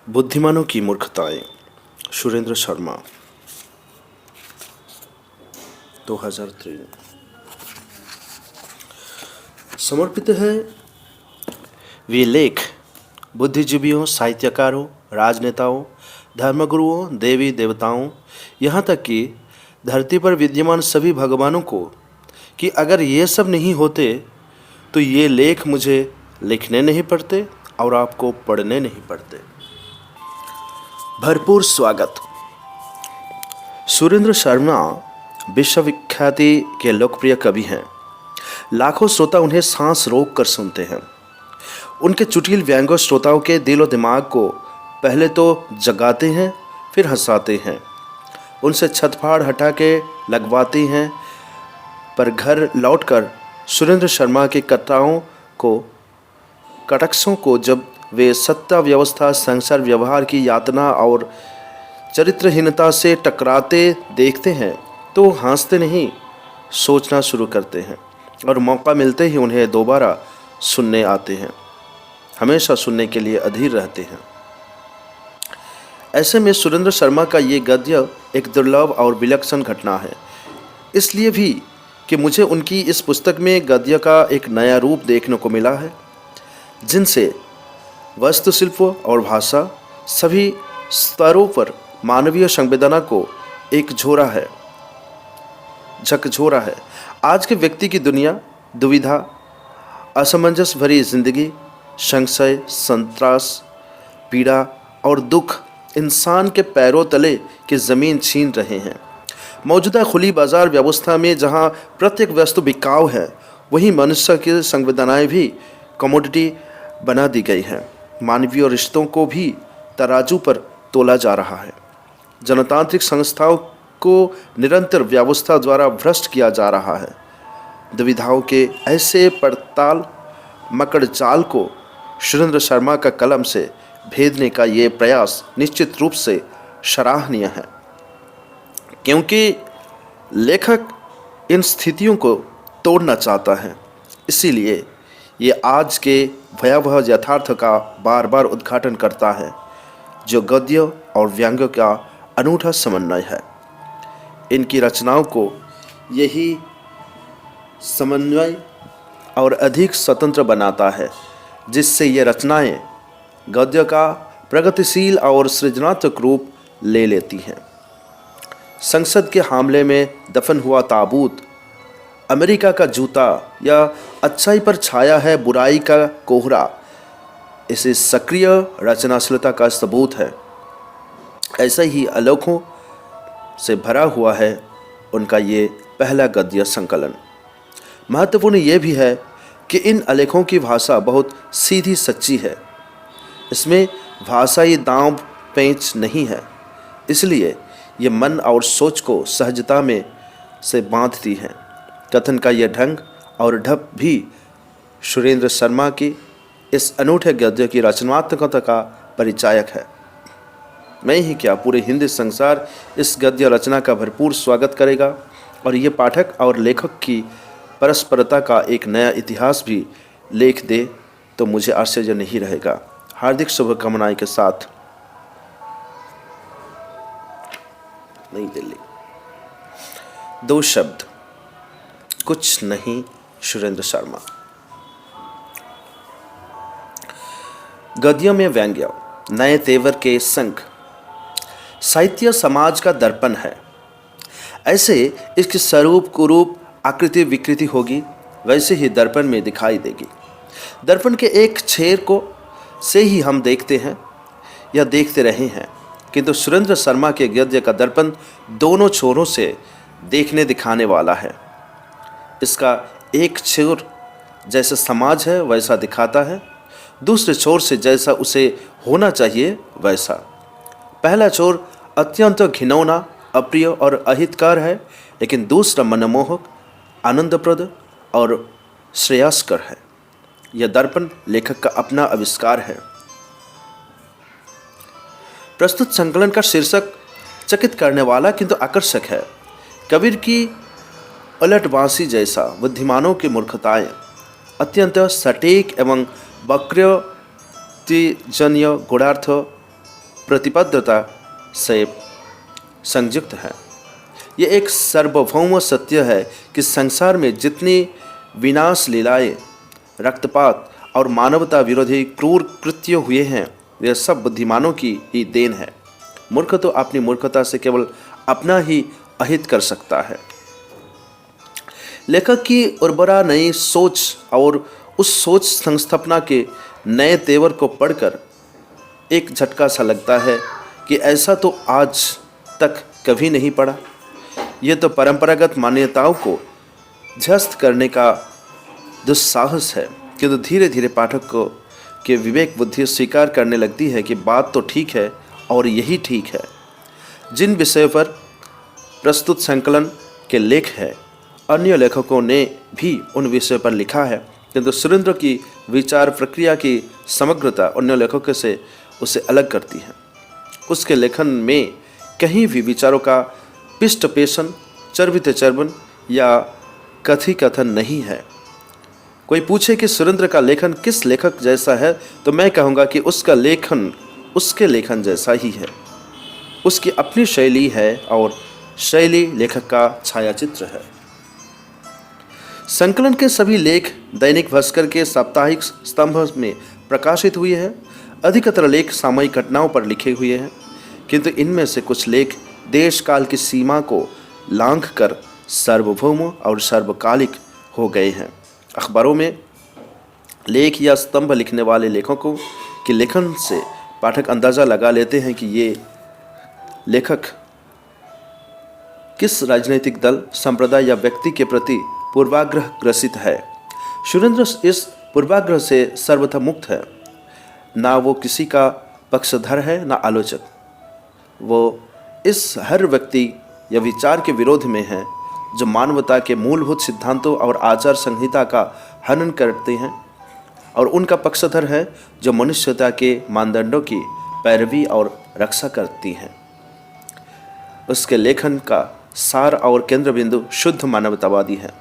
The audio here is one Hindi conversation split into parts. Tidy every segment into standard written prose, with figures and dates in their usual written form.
बुद्धिमानों की मूर्खताएं। सुरेंद्र शर्मा 2003। समर्पित है वे लेख बुद्धिजीवियों, साहित्यकारों, राजनेताओं, धर्मगुरुओं, देवी देवताओं, यहाँ तक कि धरती पर विद्यमान सभी भगवानों को, कि अगर ये सब नहीं होते तो ये लेख मुझे लिखने नहीं पड़ते और आपको पढ़ने नहीं पड़ते। भरपूर स्वागत। सुरेंद्र शर्मा विश्वविख्याति के लोकप्रिय कवि हैं। लाखों श्रोता उन्हें सांस रोक कर सुनते हैं। उनके चुटिल व्यंग्य श्रोताओं के दिलो दिमाग को पहले तो जगाते हैं, फिर हंसाते हैं, उनसे छतफाड़ हटा के लगवाते हैं। पर घर लौटकर सुरेंद्र शर्मा के कटाक्षों को जब वे सत्ता व्यवस्था, संसार व्यवहार की यातना और चरित्रहीनता से टकराते देखते हैं तो हंसते नहीं, सोचना शुरू करते हैं और मौका मिलते ही उन्हें दोबारा सुनने आते हैं। हमेशा सुनने के लिए अधीर रहते हैं। ऐसे में सुरेंद्र शर्मा का ये गद्य एक दुर्लभ और विलक्षण घटना है, इसलिए भी कि मुझे उनकी इस पुस्तक में गद्य का एक नया रूप देखने को मिला है, जिनसे वास्तुशिल्प और भाषा सभी स्तरों पर मानवीय संवेदना को एक झकझोरा है। आज के व्यक्ति की दुनिया, दुविधा, असमंजस भरी जिंदगी, संशय, संत्रास, पीड़ा और दुख इंसान के पैरों तले की ज़मीन छीन रहे हैं। मौजूदा खुली बाजार व्यवस्था में जहां प्रत्येक वस्तु बिकाऊ है, वहीं मनुष्य की संवेदनाएं भी कमोडिटी बना दी गई हैं। मानवीय रिश्तों को भी तराजू पर तोला जा रहा है। जनतांत्रिक संस्थाओं को निरंतर व्यवस्था द्वारा भ्रष्ट किया जा रहा है। दुविधाओं के ऐसे पड़ताल मकड़ जाल को सुरेंद्र शर्मा का कलम से भेदने का ये प्रयास निश्चित रूप से सराहनीय है, क्योंकि लेखक इन स्थितियों को तोड़ना चाहता है। इसीलिए ये आज के भयावह यथार्थ का बार बार उद्घाटन करता है, जो गद्य और व्यंग्य का अनूठा समन्वय है। इनकी रचनाओं को यही समन्वय और अधिक स्वतंत्र बनाता है, जिससे ये रचनाएं गद्य का प्रगतिशील और सृजनात्मक रूप ले लेती हैं। संसद के हामले में दफन हुआ ताबूत, अमेरिका का जूता या अच्छाई पर छाया है बुराई का कोहरा इसी सक्रिय रचनाशीलता का सबूत है। ऐसा ही आलेखों से भरा हुआ है उनका ये पहला गद्य संकलन। महत्वपूर्ण ये भी है कि इन आलेखों की भाषा बहुत सीधी सच्ची है। इसमें भाषाई दांव पेंच नहीं है, इसलिए ये मन और सोच को सहजता में से बांधती है। कथन का यह ढंग और ढप भी सुरेंद्र शर्मा की इस अनूठे गद्य की रचनात्मकता का परिचायक है। मैं ही क्या, पूरे हिंदी संसार इस गद्य रचना का भरपूर स्वागत करेगा और ये पाठक और लेखक की परस्परता का एक नया इतिहास भी लेख दे तो मुझे आश्चर्य नहीं रहेगा। हार्दिक शुभकामनाएं के साथ, नई दिल्ली। 2 शब्द, कुछ नहीं। सुरेंद्र शर्मा। गद्य में व्यंग्य, नए तेवर के संग। साहित्य समाज का दर्पण है। ऐसे इसकी स्वरूप कुरूप आकृति विकृति होगी, वैसे ही दर्पण में दिखाई देगी। दर्पण के एक छेद को से ही हम देखते हैं या देखते रहे हैं, किंतु सुरेंद्र शर्मा के गद्य का दर्पण दोनों छोरों से देखने दिखाने वाला है। इसका एक छोर जैसा समाज है वैसा दिखाता है, दूसरे छोर से जैसा उसे होना चाहिए वैसा। पहला छोर अत्यंत घिनौना, अप्रिय और अहितकर है, लेकिन दूसरा मनमोहक, आनंदप्रद और श्रेयस्कर है। यह दर्पण लेखक का अपना आविष्कार है। प्रस्तुत संकलन का शीर्षक चकित करने वाला किंतु आकर्षक है। कबीर की उलटबांसी जैसा बुद्धिमानों की मूर्खताएं अत्यंत सटीक एवं वक्रतिजन्य गूढ़ार्थ प्रतिबद्धता से संयुक्त है। ये एक सार्वभौम सत्य है कि संसार में जितनी विनाश लीलाएं, रक्तपात और मानवता विरोधी क्रूर कृत्य हुए हैं, यह सब बुद्धिमानों की ही देन है। मूर्ख तो अपनी मूर्खता से केवल अपना ही अहित कर सकता है। लेखक की उर्वरा नई सोच और उस सोच संस्थापना के नए तेवर को पढ़कर एक झटका सा लगता है कि ऐसा तो आज तक कभी नहीं पड़ा। यह तो परंपरागत मान्यताओं को ध्वस्त करने का दुस्साहस है, किंतु धीरे धीरे पाठक को के विवेक बुद्धि स्वीकार करने लगती है कि बात तो ठीक है और यही ठीक है। जिन विषयों पर प्रस्तुत संकलन के लेख है, अन्य लेखकों ने भी उन विषयों पर लिखा है, किंतु सुरेंद्र की विचार प्रक्रिया की समग्रता अन्य लेखकों से उसे अलग करती है। उसके लेखन में कहीं भी विचारों का पिष्ट पेशन, चर्वित चर्वन या कथी कथन नहीं है। कोई पूछे कि सुरेंद्र का लेखन किस लेखक जैसा है, तो मैं कहूँगा कि उसका लेखन उसके लेखन जैसा ही है। उसकी अपनी शैली है और शैली लेखक का छायाचित्र है। संकलन के सभी लेख दैनिक भास्कर के साप्ताहिक स्तंभ में प्रकाशित हुए हैं। अधिकतर लेख सामयिक घटनाओं पर लिखे हुए हैं, किंतु इनमें से कुछ लेख देश काल की सीमा को लांघकर सार्वभौम और सार्वकालिक हो गए हैं। अखबारों में लेख या स्तंभ लिखने वाले लेखकों के लेखन से पाठक अंदाजा लगा लेते हैं कि ये लेखक किस राजनीतिक दल, संप्रदाय या व्यक्ति के प्रति पूर्वाग्रह ग्रसित है। सुरेंद्र इस पूर्वाग्रह से सर्वथा मुक्त है। ना वो किसी का पक्षधर है, ना आलोचक। वो इस हर व्यक्ति या विचार के विरोध में है जो मानवता के मूलभूत सिद्धांतों और आचार संहिता का हनन करते हैं, और उनका पक्षधर है जो मनुष्यता के मानदंडों की पैरवी और रक्षा करती हैं। उसके लेखन का सार और केंद्र बिंदु शुद्ध मानवतावादी है।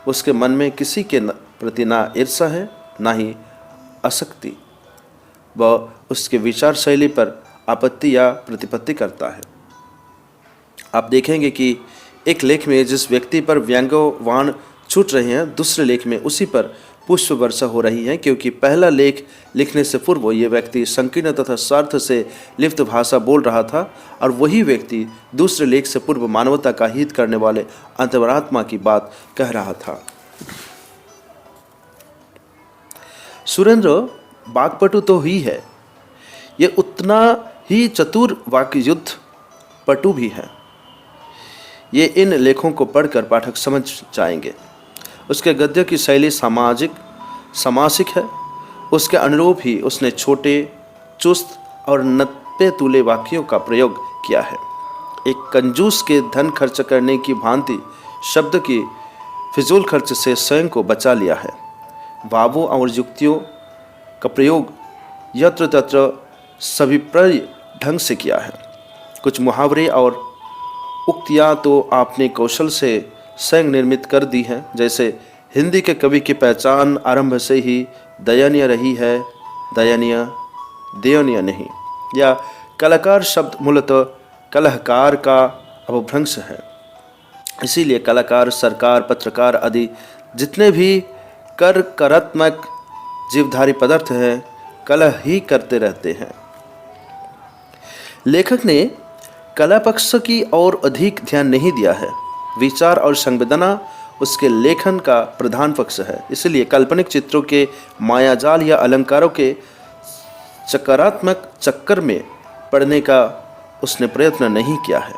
उसके मन में किसी के प्रति ना ईर्ष्या है, ना ही आसक्ति। वह उसके विचार शैली पर आपत्ति या प्रतिपत्ति करता है। आप देखेंगे कि एक लेख में जिस व्यक्ति पर व्यंग्यवाण छूट रहे हैं, दूसरे लेख में उसी पर पुष्प वर्षा हो रही है, क्योंकि पहला लेख लिखने से पूर्व ये व्यक्ति संकीर्ण तथा स्वार्थ से लिप्त भाषा बोल रहा था, और वही व्यक्ति दूसरे लेख से पूर्व मानवता का हित करने वाले अंतरात्मा की बात कह रहा था। सुरेंद्र वाक्पटु तो ही है, ये उतना ही चतुर वाक्य युद्ध पटु भी है। ये इन लेखों को पढ़कर पाठक समझ जाएंगे। उसके गद्य की शैली सामासिक है। उसके अनुरूप ही उसने छोटे, चुस्त और नत्पे तुले वाक्यों का प्रयोग किया है। एक कंजूस के धन खर्च करने की भांति शब्द की फिजूल खर्च से स्वयं को बचा लिया है। भावों और युक्तियों का प्रयोग यत्र तत्र सभिप्राय ढंग से किया है। कुछ मुहावरे और उक्तियाँ तो आपने कौशल से स्वयं निर्मित कर दी हैं, जैसे हिंदी के कवि की पहचान आरंभ से ही दयनीय रही है, दयनीय नहीं, या कलाकार शब्द मूलतः कलहकार का अपभ्रंश है। इसीलिए कलाकार, सरकार, पत्रकार आदि जितने भी करात्मक जीवधारी पदार्थ हैं, कलह ही करते रहते हैं। लेखक ने कला पक्ष की ओर अधिक ध्यान नहीं दिया है। विचार और संवेदना उसके लेखन का प्रधान पक्ष है। इसलिए काल्पनिक चित्रों के मायाजाल या अलंकारों के चक्रात्मक चक्कर में पड़ने का उसने प्रयत्न नहीं किया है।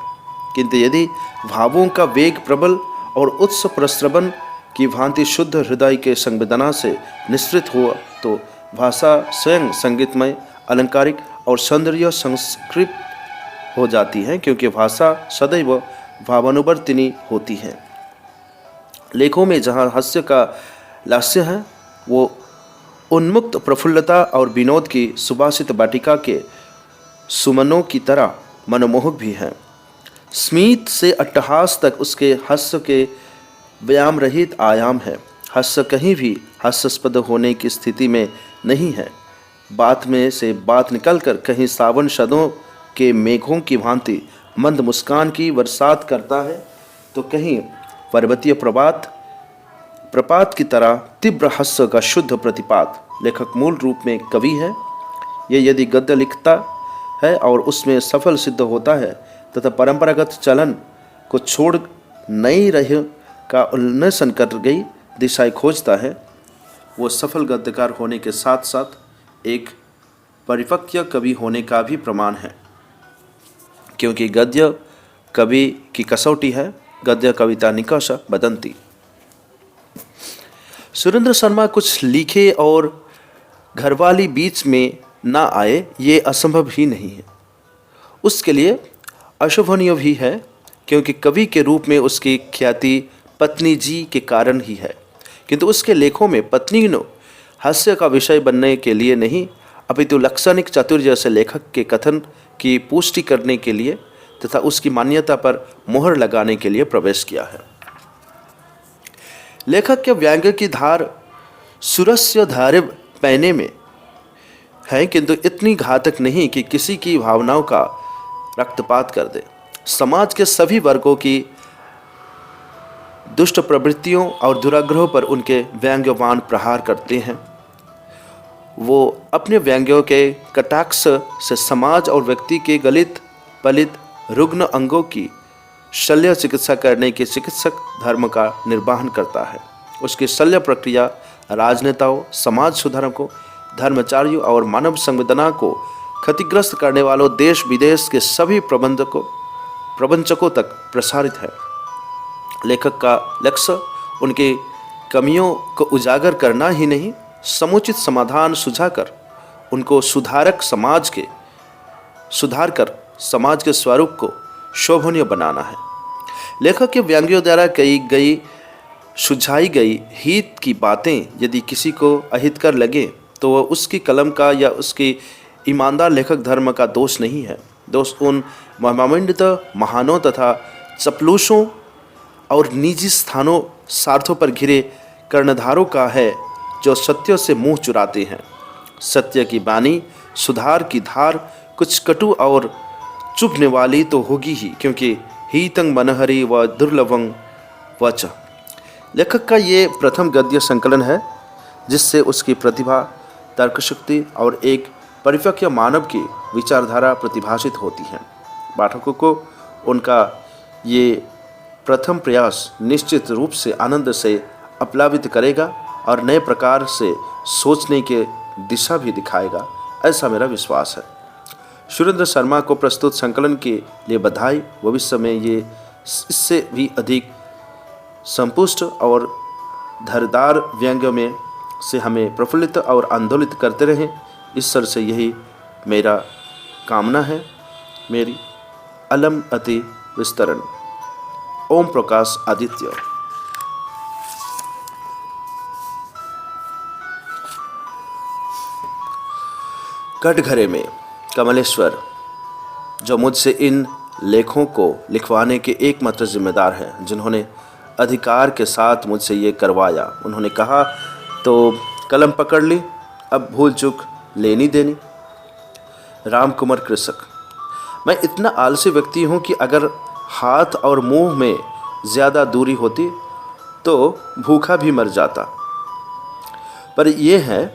किंतु यदि भावों का वेग प्रबल और उच्च प्रस्रवण की भांति शुद्ध हृदय के संवेदना से निश्रित हो, तो भाषा स्वयं संगीतमय, अलंकारिक और सौंदर्य संस्कृत हो जाती है, क्योंकि भाषा सदैव भावानुवर्तिनी होती है। लेखों में जहाँ हास्य का लास्य है, वो उन्मुक्त प्रफुल्लता और विनोद की सुभाषित वाटिका के सुमनों की तरह मनमोहक भी है। स्मित से अट्टहास तक उसके हास्य के व्यायाम रहित आयाम है। हास्य कहीं भी हास्यास्पद होने की स्थिति में नहीं है। बात में से बात निकलकर कहीं सावन शब्दों के मेघों की भांति मंद मुस्कान की बरसात करता है, तो कहीं पर्वतीय प्रपात की तरह तीव्र हास्य का शुद्ध प्रतिपात। लेखक मूल रूप में कवि है। ये यदि गद्य लिखता है और उसमें सफल सिद्ध होता है तथा परंपरागत चलन को छोड़ नई राह का उन्वेषण कर गई दिशाएं खोजता है, वो सफल गद्यकार होने के साथ साथ एक परिपक्व कवि होने का भी प्रमाण है, क्योंकि गद्य कवि की कसौटी है। गद्य कविता निकष बदंती। सुरेंद्र शर्मा कुछ लिखे और घरवाली बीच में ना आए, ये असंभव ही नहीं है। उसके लिए अशोभनीय भी है, क्योंकि कवि के रूप में उसकी ख्याति पत्नी जी के कारण ही है। किंतु उसके लेखों में पत्नी नो हास्य का विषय बनने के लिए नहीं, अपितु लाक्षणिक चातुर्य से लेखक के कथन की पुष्टि करने के लिए तथा उसकी मान्यता पर मोहर लगाने के लिए प्रवेश किया है। लेखक के व्यंग्य की धार सुरस्य धारे पैने में है, किंतु इतनी घातक नहीं कि किसी की भावनाओं का रक्तपात कर दे। समाज के सभी वर्गों की दुष्ट प्रवृत्तियों और दुराग्रहों पर उनके व्यंग्यवान प्रहार करते हैं। वो अपने व्यंग्यों के कटाक्ष से समाज और व्यक्ति के गलित पलित रुग्ण अंगों की शल्य चिकित्सा करने के चिकित्सक धर्म का निर्वहन करता है। उसकी शल्य प्रक्रिया राजनेताओं, समाज सुधारकों, धर्माचार्यों और मानव संवेदना को क्षतिग्रस्त करने वालों देश विदेश के सभी प्रबंधकों तक प्रसारित है। लेखक का लक्ष्य उनकी कमियों को उजागर करना ही नहीं, समुचित समाधान सुझाकर उनको सुधार कर समाज के स्वरूप को शोभनीय बनाना है। लेखक के व्यंग्यों द्वारा सुझाई गई हित की बातें यदि किसी को अहितकर लगे तो वह उसकी कलम का या उसकी ईमानदार लेखक धर्म का दोष नहीं है। दोष उन महिमामंडित महानों तथा चपलूसों और निजी स्वार्थों पर घिरे कर्णधारों का है, जो सत्य से मुंह चुराते हैं। सत्य की बानी, सुधार की धार कुछ कटु और चुभने वाली तो होगी ही, क्योंकि हीतंग मनहरी व दुर्लभंग वच। लेखक का ये प्रथम गद्य संकलन है जिससे उसकी प्रतिभा, तर्कशक्ति और एक परिपक्व मानव की विचारधारा प्रतिभाषित होती है। पाठकों को उनका ये प्रथम प्रयास निश्चित रूप से आनंद से अपलावित करेगा और नए प्रकार से सोचने की दिशा भी दिखाएगा, ऐसा मेरा विश्वास है। सुरेंद्र शर्मा को प्रस्तुत संकलन के लिए बधाई। भविष्य में ये इससे भी अधिक संपुष्ट और धारदार व्यंग्य में से हमें प्रफुल्लित और आंदोलित करते रहें। ईश्वर से यही मेरा कामना है। मेरी अलम अति विस्तरण। ओम प्रकाश आदित्य। कटघरे में कमलेश्वर, जो मुझसे इन लेखों को लिखवाने के एकमात्र जिम्मेदार हैं, जिन्होंने अधिकार के साथ मुझसे ये करवाया, उन्होंने कहा तो कलम पकड़ ली, अब भूल चूक लेनी देनी। राम कुमार कृषक। मैं इतना आलसी व्यक्ति हूँ कि अगर हाथ और मुंह में ज़्यादा दूरी होती तो भूखा भी मर जाता, पर यह है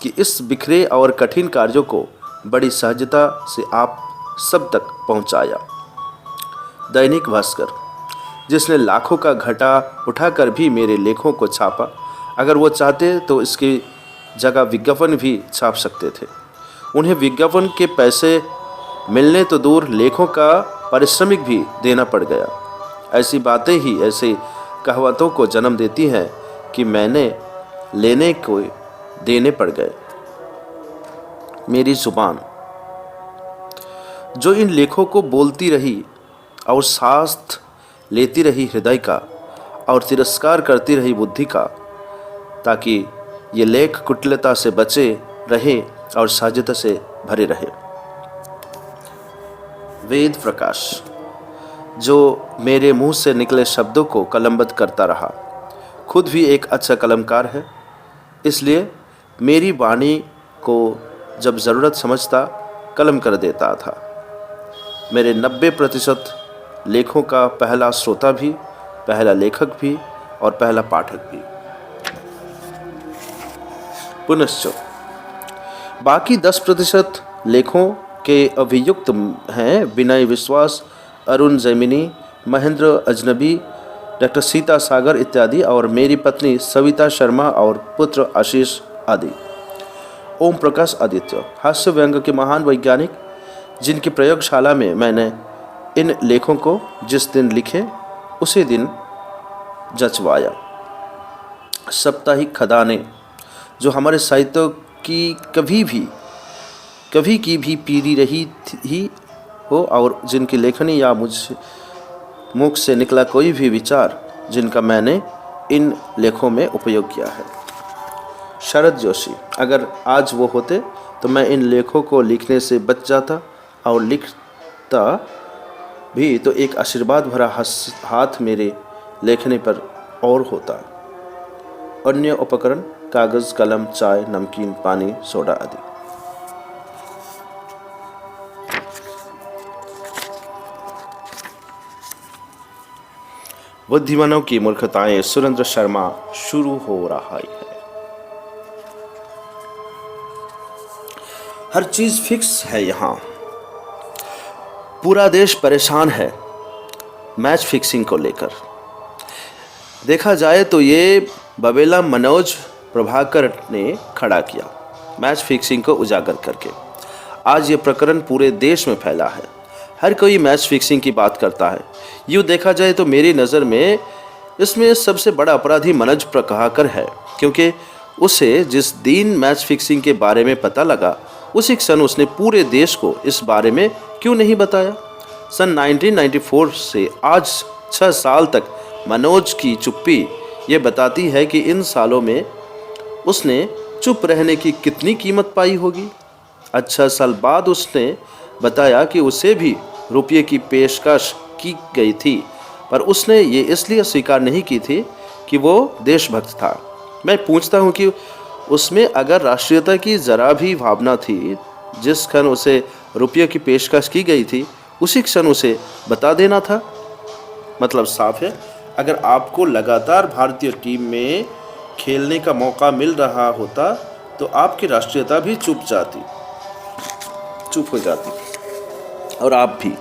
कि इस बिखरे और कठिन कार्यों को बड़ी सहजता से आप सब तक पहुंचाया। दैनिक भास्कर, जिसने लाखों का घटा उठाकर भी मेरे लेखों को छापा, अगर वो चाहते तो इसकी जगह विज्ञापन भी छाप सकते थे। उन्हें विज्ञापन के पैसे मिलने तो दूर, लेखों का पारिश्रमिक भी देना पड़ गया। ऐसी बातें ही ऐसी कहावतों को जन्म देती हैं कि मैंने लेने को देने पड़ गए। मेरी जुबान, जो इन लेखों को बोलती रही और साथ लेती रही हृदय का और तिरस्कार करती रही बुद्धि का, ताकि ये लेख कुटिलता से बचे रहे और सहजता से भरे रहे। वेद प्रकाश, जो मेरे मुंह से निकले शब्दों को कलमबद्ध करता रहा, खुद भी एक अच्छा कलमकार है, इसलिए मेरी वाणी को जब ज़रूरत समझता कलम कर देता था। मेरे 90% लेखों का पहला श्रोता भी, पहला लेखक भी और पहला पाठक भी। पुनश्च बाकी 10% लेखों के अभियुक्त हैं विनय विश्वास, अरुण जैमिनी, महेंद्र अजनबी, डॉक्टर सीता सागर इत्यादि, और मेरी पत्नी सविता शर्मा और पुत्र आशीष आदि। ओम प्रकाश आदित्य हास्य व्यंग के महान वैज्ञानिक, जिनकी प्रयोगशाला में मैंने इन लेखों को जिस दिन लिखे उसी दिन जचवाया। साप्ताहिक खदानें, जो हमारे साहित्य की कभी की भी पीढ़ी रही ही हो, और जिनकी लेखनी या मुख से निकला कोई भी विचार जिनका मैंने इन लेखों में उपयोग किया है। शरद जोशी, अगर आज वो होते तो मैं इन लेखों को लिखने से बच जाता, और लिखता भी तो एक आशीर्वाद भरा हाथ मेरे लेखनी पर और होता। अन्य उपकरण कागज़, कलम, चाय, नमकीन, पानी, सोडा आदि। बुद्धिमानों की मूर्खताएं, सुरेंद्र शर्मा। शुरू हो रहा है। हर चीज फिक्स है यहाँ। पूरा देश परेशान है मैच फिक्सिंग को लेकर। देखा जाए तो ये बबेला मनोज प्रभाकर ने खड़ा किया, मैच फिक्सिंग को उजागर करके। आज ये प्रकरण पूरे देश में फैला है। हर कोई मैच फिक्सिंग की बात करता है। यूँ देखा जाए तो मेरी नज़र में इसमें सबसे बड़ा अपराधी मनोज प्रभाकर है, क्योंकि उसे जिस दिन मैच फिक्सिंग के बारे में पता लगा उसी क्षण उसने पूरे देश को इस बारे में क्यों नहीं बताया। सन 1994 से आज 6 साल तक मनोज की चुप्पी ये बताती है कि इन सालों में उसने चुप रहने की कितनी कीमत पाई होगी। 6 साल बाद उसने बताया कि उसे भी रुपये की पेशकश की गई थी, पर उसने ये इसलिए स्वीकार नहीं की थी कि वो देशभक्त था। मैं पूछता हूँ कि उसमें अगर राष्ट्रीयता की ज़रा भी भावना थी, जिस क्षण उसे रुपये की पेशकश की गई थी उसी क्षण उसे बता देना था। मतलब साफ है, अगर आपको लगातार भारतीय टीम में खेलने का मौका मिल रहा होता तो आपकी राष्ट्रीयता भी चुप हो जाती, और आप भी।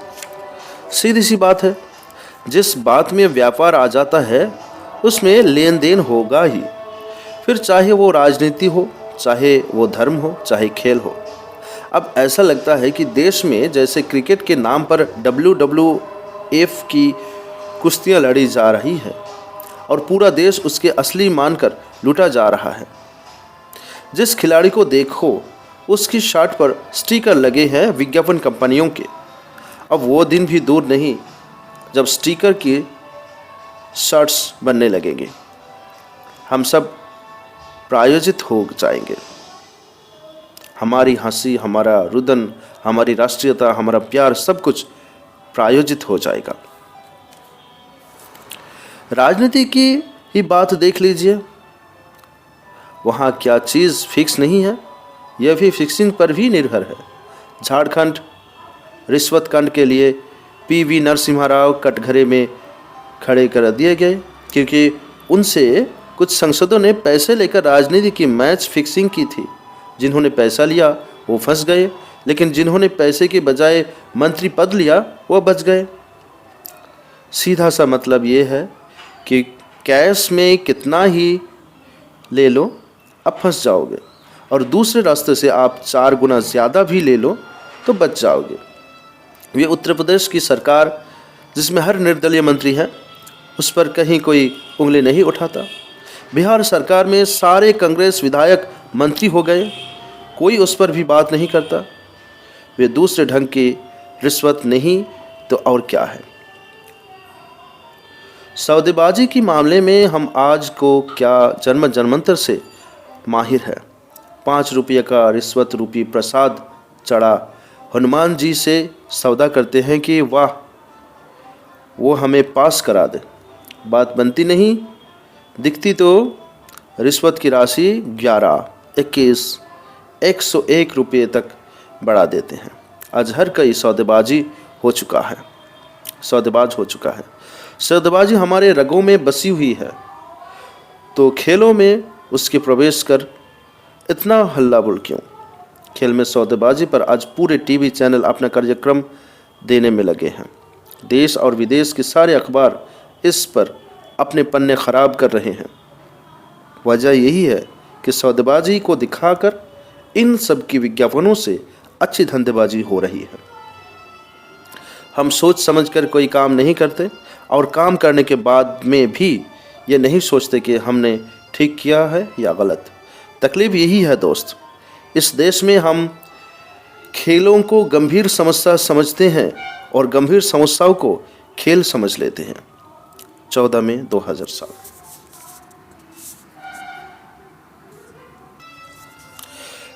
सीधी सी बात है, जिस बात में व्यापार आ जाता है उसमें लेन देन होगा ही, फिर चाहे वो राजनीति हो, चाहे वो धर्म हो, चाहे खेल हो। अब ऐसा लगता है कि देश में जैसे क्रिकेट के नाम पर WWF की कुश्तियां लड़ी जा रही है और पूरा देश उसके असली मानकर लूटा जा रहा है। जिस खिलाड़ी को देखो उसकी शर्ट पर स्टिकर लगे हैं विज्ञापन कंपनियों के। अब वो दिन भी दूर नहीं जब स्टिकर की शर्ट्स बनने लगेंगे। हम सब प्रायोजित हो जाएंगे। हमारी हंसी, हमारा रुदन, हमारी राष्ट्रीयता, हमारा प्यार, सब कुछ प्रायोजित हो जाएगा। राजनीति की ही बात देख लीजिए, वहाँ क्या चीज़ फिक्स नहीं है, यह भी फिक्सिंग पर भी निर्भर है। झारखंड रिश्वत कांड के लिए PV नरसिम्हा राव कटघरे में खड़े कर दिए गए, क्योंकि उनसे कुछ सांसदों ने पैसे लेकर राजनीति की मैच फिक्सिंग की थी। जिन्होंने पैसा लिया वो फंस गए, लेकिन जिन्होंने पैसे के बजाय मंत्री पद लिया वो बच गए। सीधा सा मतलब ये है कि कैश में कितना ही ले लो अब फंस जाओगे, और दूसरे रास्ते से आप 4 गुना ज़्यादा भी ले लो तो बच जाओगे। ये उत्तर प्रदेश की सरकार जिसमें हर निर्दलीय मंत्री है, उस पर कहीं कोई उंगली नहीं उठाता। बिहार सरकार में सारे कांग्रेस विधायक मंत्री हो गए, कोई उस पर भी बात नहीं करता। वे दूसरे ढंग की रिश्वत नहीं तो और क्या है। सौदेबाजी के मामले में हम आज को क्या जन्म जन्मांतर से माहिर है। 5 रुपये का रिश्वत रूपी प्रसाद चढ़ा हनुमान जी से सौदा करते हैं कि वाह वो हमें पास करा दे। बात बनती नहीं, दिखती तो रिश्वत की राशि 11, 21, 101 रुपये तक बढ़ा देते हैं। आज हर कई सौदेबाजी हो चुका है, सौदेबाज हो चुका है। सौदेबाजी हमारे रगों में बसी हुई है, तो खेलों में उसके प्रवेश कर इतना हल्ला बोल क्यों? खेल में सौदेबाजी पर आज पूरे टीवी चैनल अपना कार्यक्रम देने में लगे हैं। देश और विदेश के सारे अखबार इस पर अपने पन्ने खराब कर रहे हैं। वजह यही है कि सौदेबाजी को दिखाकर इन सब की विज्ञापनों से अच्छी धंधेबाजी हो रही है। हम सोच समझकर कोई काम नहीं करते और काम करने के बाद में भी ये नहीं सोचते कि हमने ठीक किया है या गलत। तकलीफ यही है दोस्त, इस देश में हम खेलों को गंभीर समस्या समझते हैं और गंभीर समस्याओं को खेल समझ लेते हैं। 14 मई 2007।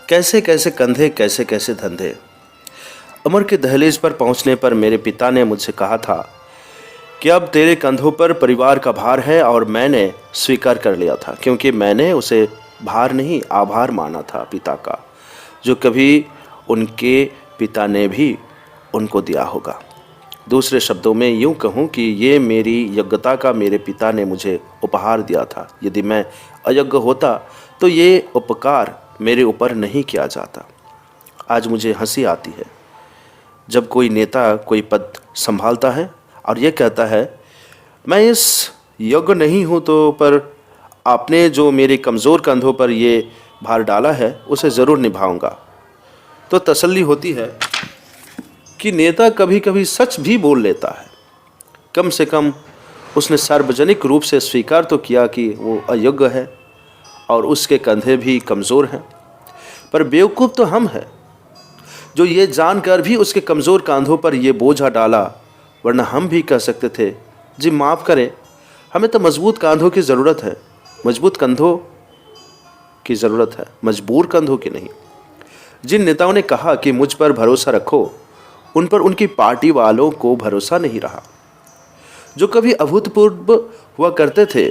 कैसे कैसे कंधे, कैसे कैसे धंधे। उम्र के दहलीज पर पहुंचने पर मेरे पिता ने मुझसे कहा था कि अब तेरे कंधों पर परिवार का भार है, और मैंने स्वीकार कर लिया था, क्योंकि मैंने उसे भार नहीं आभार माना था पिता का, जो कभी उनके पिता ने भी उनको दिया होगा। दूसरे शब्दों में यूँ कहूँ कि ये मेरी योग्यता का मेरे पिता ने मुझे उपहार दिया था। यदि मैं अयोग्य होता तो ये उपकार मेरे ऊपर नहीं किया जाता। आज मुझे हंसी आती है जब कोई नेता कोई पद संभालता है और ये कहता है मैं इस योग्य नहीं हूँ, तो पर आपने जो मेरे कमज़ोर कंधों पर ये भार डाला है उसे ज़रूर निभाऊंगा। तो तसल्ली होती है कि नेता कभी कभी सच भी बोल लेता है। कम से कम उसने सार्वजनिक रूप से स्वीकार तो किया कि वो अयोग्य है और उसके कंधे भी कमज़ोर हैं। पर बेवकूफ़ तो हम हैं जो ये जानकर भी उसके कमज़ोर कंधों पर ये बोझा डाला, वरना हम भी कह सकते थे जी माफ़ करें, हमें तो मजबूत कंधों की ज़रूरत है, मजबूत कंधों की ज़रूरत है, मजबूर कंधों की नहीं। जिन नेताओं ने कहा कि मुझ पर भरोसा रखो, उन पर उनकी पार्टी वालों को भरोसा नहीं रहा। जो कभी अभूतपूर्व हुआ करते थे,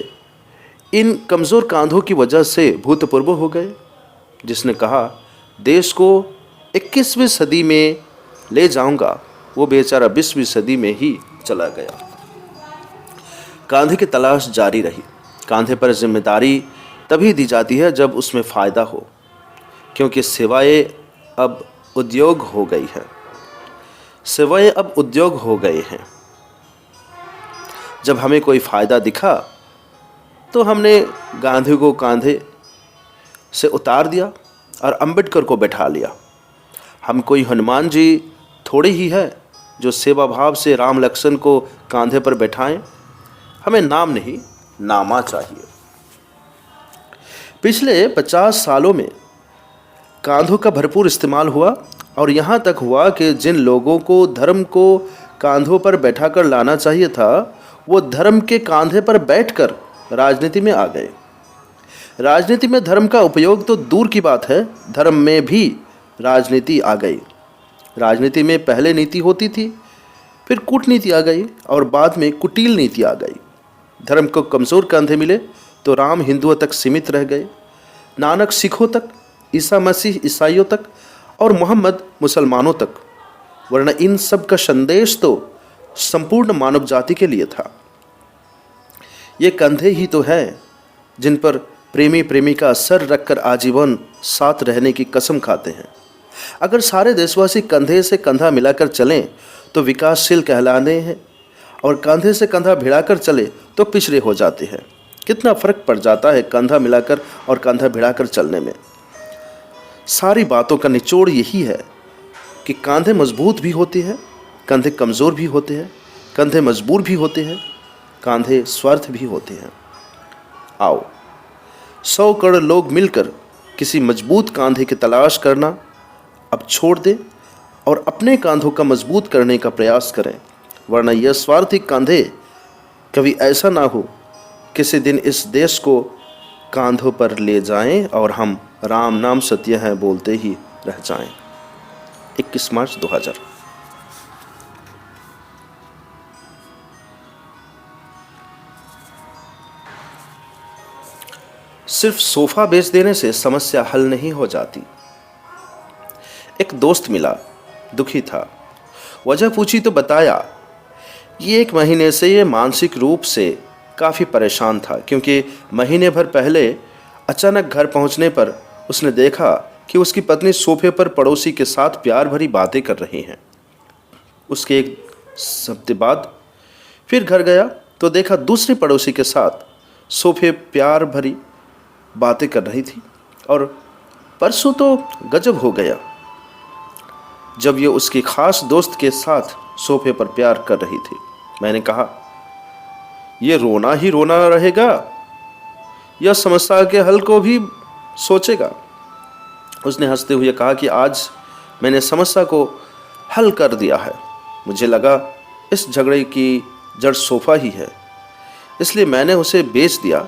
इन कमज़ोर कंधों की वजह से भूतपूर्व हो गए। जिसने कहा देश को 21वीं सदी में ले जाऊंगा, वो बेचारा 20वीं सदी में ही चला गया। कंधे की तलाश जारी रही। कंधे पर जिम्मेदारी तभी दी जाती है जब उसमें फ़ायदा हो, क्योंकि सेवाएं अब उद्योग हो गई है। सेवाएं अब उद्योग हो गए हैं। जब हमें कोई फ़ायदा दिखा तो हमने गांधी को कंधे से उतार दिया और अंबेडकर को बैठा लिया। हम कोई हनुमान जी थोड़े ही है जो सेवा भाव से राम लक्ष्मण को कंधे पर बैठाएं। हमें नाम नहीं, नामा चाहिए। पिछले 50 सालों में कंधों का भरपूर इस्तेमाल हुआ, और यहाँ तक हुआ कि जिन लोगों को धर्म को कंधों पर बैठाकर लाना चाहिए था, वो धर्म के कंधे पर बैठकर राजनीति में आ गए। राजनीति में धर्म का उपयोग तो दूर की बात है, धर्म में भी राजनीति आ गई। राजनीति में पहले नीति होती थी, फिर कूटनीति आ गई और बाद में कुटिल नीति आ गई। धर्म को कमज़ोर कंधे मिले तो राम हिंदुओं तक सीमित रह गए, नानक सिखों तक, ईसा मसीह ईसाइयों तक और मोहम्मद मुसलमानों तक, वरना इन सब का संदेश तो संपूर्ण मानव जाति के लिए था। ये कंधे ही तो हैं जिन पर प्रेमी प्रेमिका सर रखकर आजीवन साथ रहने की कसम खाते हैं। अगर सारे देशवासी कंधे से कंधा मिलाकर चलें तो विकासशील कहलाने हैं, और कंधे से कंधा भिड़ाकर चले तो पिछड़े हो जाते हैं। कितना फ़र्क पड़ जाता है कंधा मिलाकर और कंधा भिड़ाकर चलने में। सारी बातों का निचोड़ यही है कि कंधे मजबूत भी होते हैं, कंधे कमज़ोर भी होते हैं, कंधे मजबूर भी होते हैं, कंधे स्वार्थ भी होते हैं। आओ 100 करोड़ लोग मिलकर किसी मजबूत कंधे की तलाश करना अब छोड़ दें और अपने कंधों का मजबूत करने का प्रयास करें, वरना यह स्वार्थी कंधे कभी ऐसा ना हो किसी दिन इस देश को कंधों पर ले जाएं और हम राम नाम सत्य है बोलते ही रह जाएं। 21 मार्च 2000। सिर्फ सोफा बेच देने से समस्या हल नहीं हो जाती। एक दोस्त मिला, दुखी था। वजह पूछी तो बताया ये 1 महीने से ये मानसिक रूप से काफ़ी परेशान था, क्योंकि महीने भर पहले अचानक घर पहुंचने पर उसने देखा कि उसकी पत्नी सोफे पर पड़ोसी के साथ प्यार भरी बातें कर रही हैं। उसके 1 हफ्ते बाद फिर घर गया तो देखा दूसरी पड़ोसी के साथ सोफे प्यार भरी बातें कर रही थी। और परसों तो गजब हो गया जब ये उसकी खास दोस्त के साथ सोफे पर प्यार कर रही थी। मैंने कहा, ये रोना ही रोना रहेगा या समस्या के हल को भी सोचेगा? उसने हंसते हुए कहा कि आज मैंने समस्या को हल कर दिया है। मुझे लगा इस झगड़े की जड़ सोफा ही है, इसलिए मैंने उसे बेच दिया,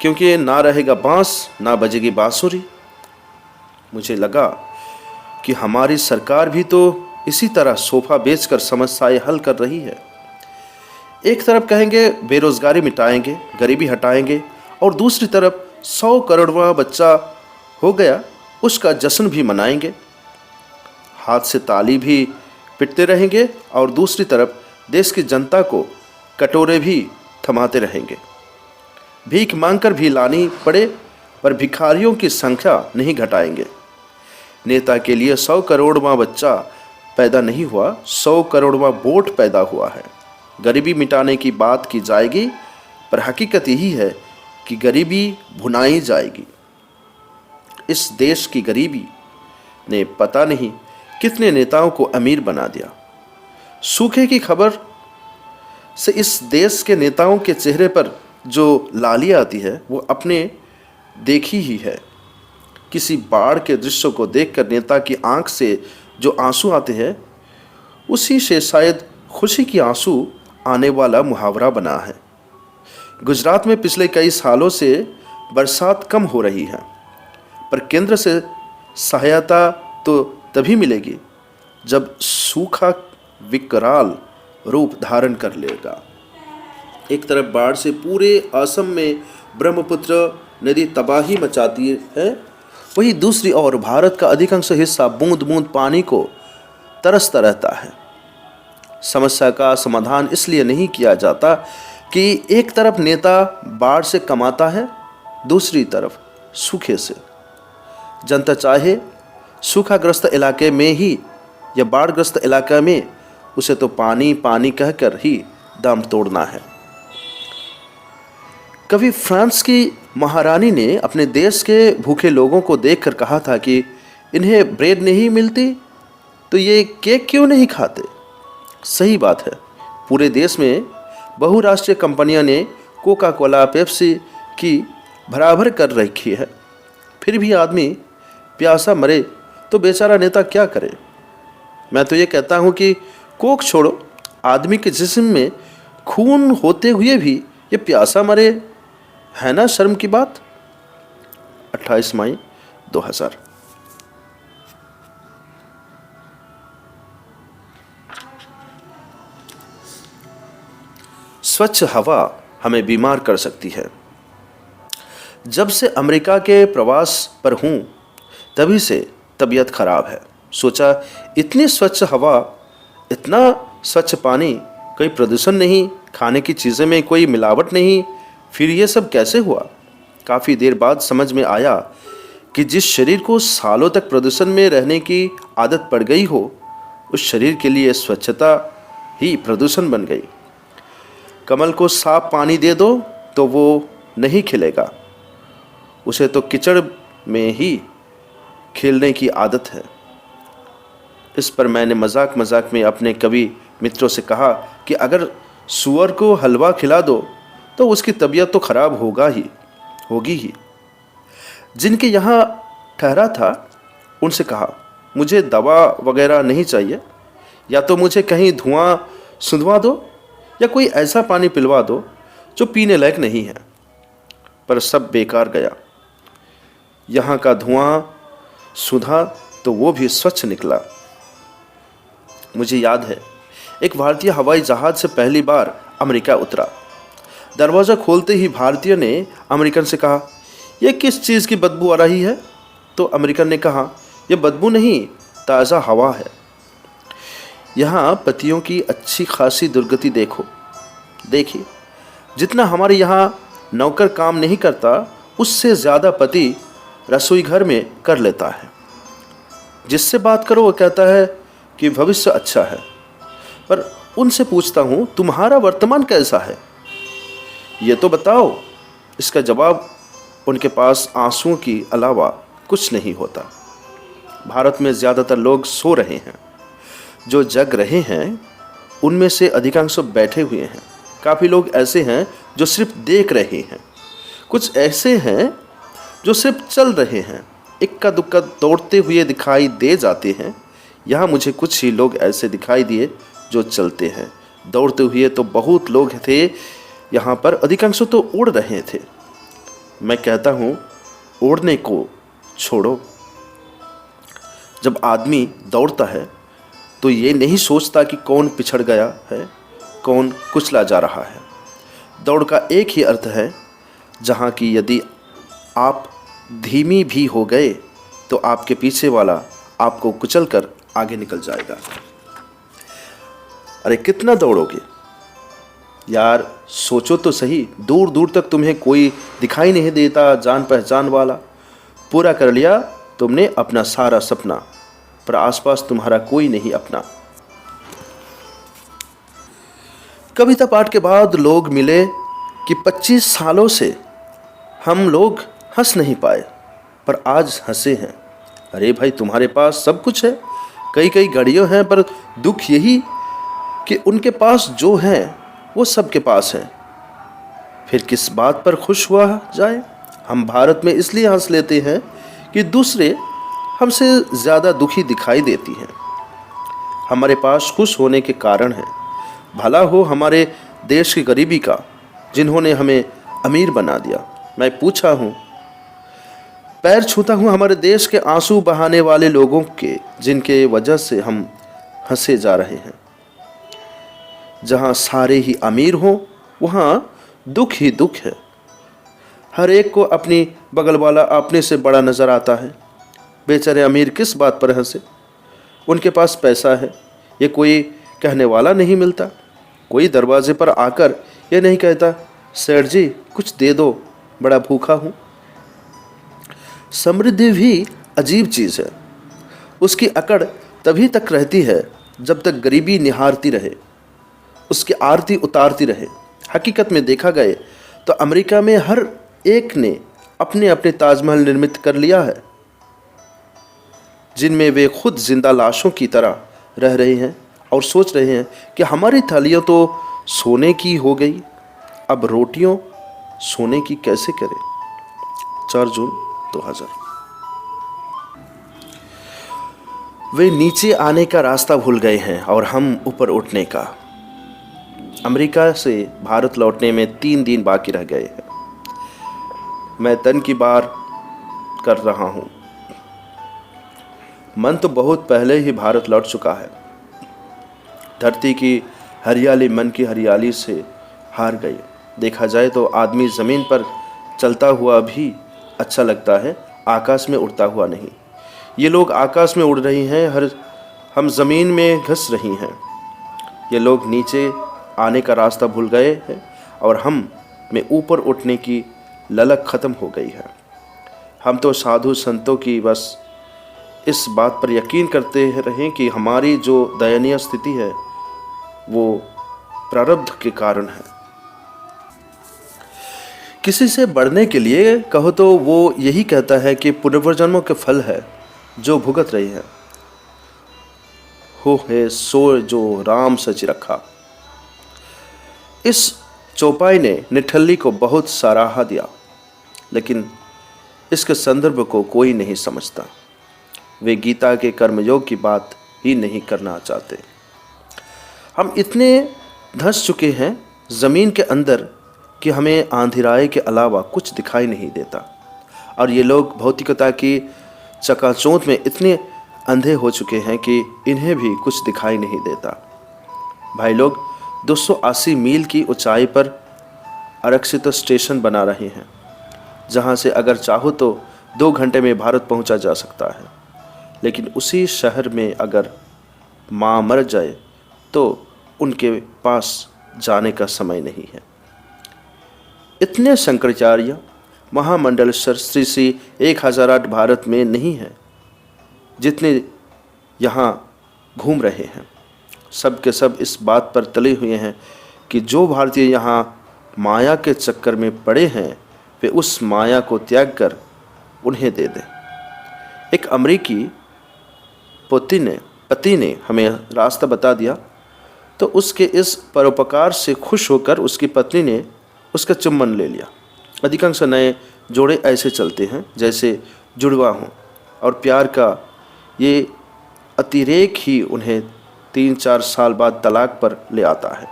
क्योंकि ना रहेगा बांस ना बजेगी बांसुरी। मुझे लगा कि हमारी सरकार भी तो इसी तरह सोफा बेचकर समस्याएं हल कर रही है। एक तरफ कहेंगे बेरोजगारी मिटाएंगे, गरीबी हटाएंगे, और दूसरी तरफ 100 करोड़वां बच्चा हो गया उसका जश्न भी मनाएंगे। हाथ से ताली भी पिटते रहेंगे और दूसरी तरफ देश की जनता को कटोरे भी थमाते रहेंगे। भीख मांगकर भी लानी पड़े पर भिखारियों की संख्या नहीं घटाएंगे। नेता के लिए 100 करोड़वां बच्चा पैदा नहीं हुआ, 100 करोड़वां वोट पैदा हुआ है। गरीबी मिटाने की बात की जाएगी पर हकीकत यही है कि गरीबी भुनाई जाएगी। इस देश की गरीबी ने पता नहीं कितने नेताओं को अमीर बना दिया। सूखे की खबर से इस देश के नेताओं के चेहरे पर जो लाली आती है वो अपने देखी ही है। किसी बाढ़ के दृश्य को देखकर नेता की आंख से जो आंसू आते हैं उसी से शायद खुशी की आंसू आने वाला मुहावरा बना है। गुजरात में पिछले कई सालों से बरसात कम हो रही है, पर केंद्र से सहायता तो तभी मिलेगी जब सूखा विकराल रूप धारण कर लेगा। एक तरफ बाढ़ से पूरे असम में ब्रह्मपुत्र नदी तबाही मचाती है, वहीं दूसरी ओर भारत का अधिकांश हिस्सा बूंद बूंद पानी को तरसता रहता है। समस्या का समाधान इसलिए नहीं किया जाता कि एक तरफ नेता बाढ़ से कमाता है, दूसरी तरफ सूखे से। जनता चाहे सूखाग्रस्त इलाके में ही या बाढ़ग्रस्त इलाके में, उसे तो पानी पानी कहकर ही दम तोड़ना है। कभी फ्रांस की महारानी ने अपने देश के भूखे लोगों को देखकर कहा था कि इन्हें ब्रेड नहीं मिलती तो ये केक क्यों नहीं खाते। सही बात है, पूरे देश में बहुराष्ट्रीय कंपनियों ने कोका कोला पेप्सी की बराबर कर रखी है, फिर भी आदमी प्यासा मरे तो बेचारा नेता क्या करे। मैं तो ये कहता हूँ कि कोक छोड़ो, आदमी के जिस्म में खून होते हुए भी ये प्यासा मरे, है ना शर्म की बात। 28 मई 2000। स्वच्छ हवा हमें बीमार कर सकती है। जब से अमेरिका के प्रवास पर हूँ तभी से तबीयत खराब है। सोचा इतनी स्वच्छ हवा, इतना स्वच्छ पानी, कोई प्रदूषण नहीं, खाने की चीज़ें में कोई मिलावट नहीं, फिर ये सब कैसे हुआ। काफ़ी देर बाद समझ में आया कि जिस शरीर को सालों तक प्रदूषण में रहने की आदत पड़ गई हो, उस शरीर के लिए स्वच्छता ही प्रदूषण बन गई। कमल को साफ पानी दे दो तो वो नहीं खिलेगा, उसे तो कीचड़ में ही खेलने की आदत है। इस पर मैंने मजाक मजाक में अपने कवि मित्रों से कहा कि अगर सूअर को हलवा खिला दो तो उसकी तबीयत तो खराब होगी ही। जिनके यहाँ ठहरा था उनसे कहा, मुझे दवा वगैरह नहीं चाहिए, या तो मुझे कहीं धुआं सुंधवा दो या कोई ऐसा पानी पिलवा दो जो पीने लायक नहीं है। पर सब बेकार गया। यहाँ का धुआं सुधा तो वो भी स्वच्छ निकला। मुझे याद है, एक भारतीय हवाई जहाज से पहली बार अमेरिका उतरा। दरवाज़ा खोलते ही भारतीय ने अमेरिकन से कहा, यह किस चीज़ की बदबू आ रही है। तो अमेरिकन ने कहा, यह बदबू नहीं, ताज़ा हवा है। यहाँ पतियों की अच्छी खासी दुर्गति देखिए, जितना हमारे यहाँ नौकर काम नहीं करता, उससे ज़्यादा पति रसोई घर में कर लेता है। जिससे बात करो वो कहता है कि भविष्य अच्छा है, पर उनसे पूछता हूँ तुम्हारा वर्तमान कैसा है, ये तो बताओ। इसका जवाब उनके पास आंसुओं की अलावा कुछ नहीं होता। भारत में ज़्यादातर लोग सो रहे हैं, जो जग रहे हैं उनमें से अधिकांश बैठे हुए हैं। काफ़ी लोग ऐसे हैं जो सिर्फ देख रहे हैं, कुछ ऐसे हैं जो सिर्फ चल रहे हैं, इक्का दुक्का दौड़ते हुए दिखाई दे जाते हैं। यहाँ मुझे कुछ ही लोग ऐसे दिखाई दिए जो चलते हैं। दौड़ते हुए तो बहुत लोग थे यहाँ पर, अधिकांश तो उड़ रहे थे। मैं कहता हूँ उड़ने को छोड़ो। जब आदमी दौड़ता है तो ये नहीं सोचता कि कौन पिछड़ गया है, कौन कुचला जा रहा है। दौड़ का एक ही अर्थ है, जहाँ की यदि आप धीमी भी हो गए तो आपके पीछे वाला आपको कुचल कर आगे निकल जाएगा। अरे कितना दौड़ोगे यार, सोचो तो सही। दूर दूर तक तुम्हें कोई दिखाई नहीं देता जान पहचान वाला। पूरा कर लिया तुमने अपना सारा सपना, पर आसपास तुम्हारा कोई नहीं अपना। कविता पाठ के बाद लोग मिले कि 25 सालों से हम लोग हंस नहीं पाए, पर आज हंसे हैं। अरे भाई, तुम्हारे पास सब कुछ है, कई कई गाड़ियाँ हैं, पर दुख यही कि उनके पास जो है वो सबके पास है। फिर किस बात पर खुश हुआ जाए। हम भारत में इसलिए हंस लेते हैं कि दूसरे हमसे ज़्यादा दुखी दिखाई देती हैं। हमारे पास खुश होने के कारण है। भला हो हमारे देश की गरीबी का, जिन्होंने हमें अमीर बना दिया। मैं पूछा हूँ, पैर छूता हूँ हमारे देश के आंसू बहाने वाले लोगों के, जिनके वजह से हम हंसे जा रहे हैं। जहाँ सारे ही अमीर हों वहाँ दुख ही दुख है। हर एक को अपनी बगल वाला अपने से बड़ा नज़र आता है। बेचारे अमीर किस बात पर हंसे, उनके पास पैसा है, ये कोई कहने वाला नहीं मिलता। कोई दरवाजे पर आकर ये नहीं कहता, सेठ जी कुछ दे दो, बड़ा भूखा हूँ। समृद्धि भी अजीब चीज़ है। उसकी अकड़ तभी तक रहती है जब तक गरीबी निहारती रहे, उसकी आरती उतारती रहे। हकीकत में देखा गए तो अमेरिका में हर एक ने अपने अपने ताजमहल निर्मित कर लिया है, जिनमें वे खुद जिंदा लाशों की तरह रह रहे हैं और सोच रहे हैं कि हमारी थालियाँ तो सोने की हो गई, अब रोटियों सोने की कैसे करें। 4 जून 2000। वे नीचे आने का रास्ता भूल गए हैं और हम ऊपर उठने का। अमेरिका से भारत लौटने में 3 दिन बाकी रह गए हैं। मैं तन की बार कर रहा हूँ। मन तो बहुत पहले ही भारत लौट चुका है। धरती की हरियाली मन की हरियाली से हार गई। देखा जाए तो आदमी ज़मीन पर चलता हुआ भी अच्छा लगता है, आकाश में उड़ता हुआ नहीं। ये लोग आकाश में उड़ रही हैं, हम ज़मीन में घस रही हैं। ये लोग नीचे आने का रास्ता भूल गए हैं और हम में ऊपर उठने की ललक ख़त्म हो गई है। हम तो साधु संतों की बस इस बात पर यकीन करते रहें कि हमारी जो दयनीय स्थिति है वो प्रारब्ध के कारण है। किसी से बढ़ने के लिए कहो तो वो यही कहता है कि पुनर्जन्मों के फल है जो भुगत रही है। हो है सो जो राम सच रखा। इस चौपाई ने निठल्ली को बहुत सराहा दिया, लेकिन इसके संदर्भ को कोई नहीं समझता। वे गीता के कर्मयोग की बात ही नहीं करना चाहते। हम इतने धंस चुके हैं ज़मीन के अंदर कि हमें आंधिराए के अलावा कुछ दिखाई नहीं देता, और ये लोग भौतिकता की चकाचौंध में इतने अंधे हो चुके हैं कि इन्हें भी कुछ दिखाई नहीं देता। भाई लोग 280 मील की ऊंचाई पर आरक्षित स्टेशन बना रहे हैं, जहां से अगर चाहो तो 2 घंटे में भारत पहुंचा जा सकता है। लेकिन उसी शहर में अगर माँ मर जाए तो उनके पास जाने का समय नहीं है। इतने शंकराचार्य महामंडलेश्वर श्री श्री 1008 भारत में नहीं है जितने यहाँ घूम रहे हैं। सब के सब इस बात पर तले हुए हैं कि जो भारतीय यहाँ माया के चक्कर में पड़े हैं वे उस माया को त्याग कर उन्हें दे दें। एक अमेरिकी पति ने हमें रास्ता बता दिया तो उसके इस परोपकार से खुश होकर उसकी पत्नी ने उसका चुम्बन ले लिया। अधिकांश नए जोड़े ऐसे चलते हैं जैसे जुड़वा हों और प्यार का ये अतिरेक ही उन्हें 3-4 साल बाद तलाक पर ले आता है।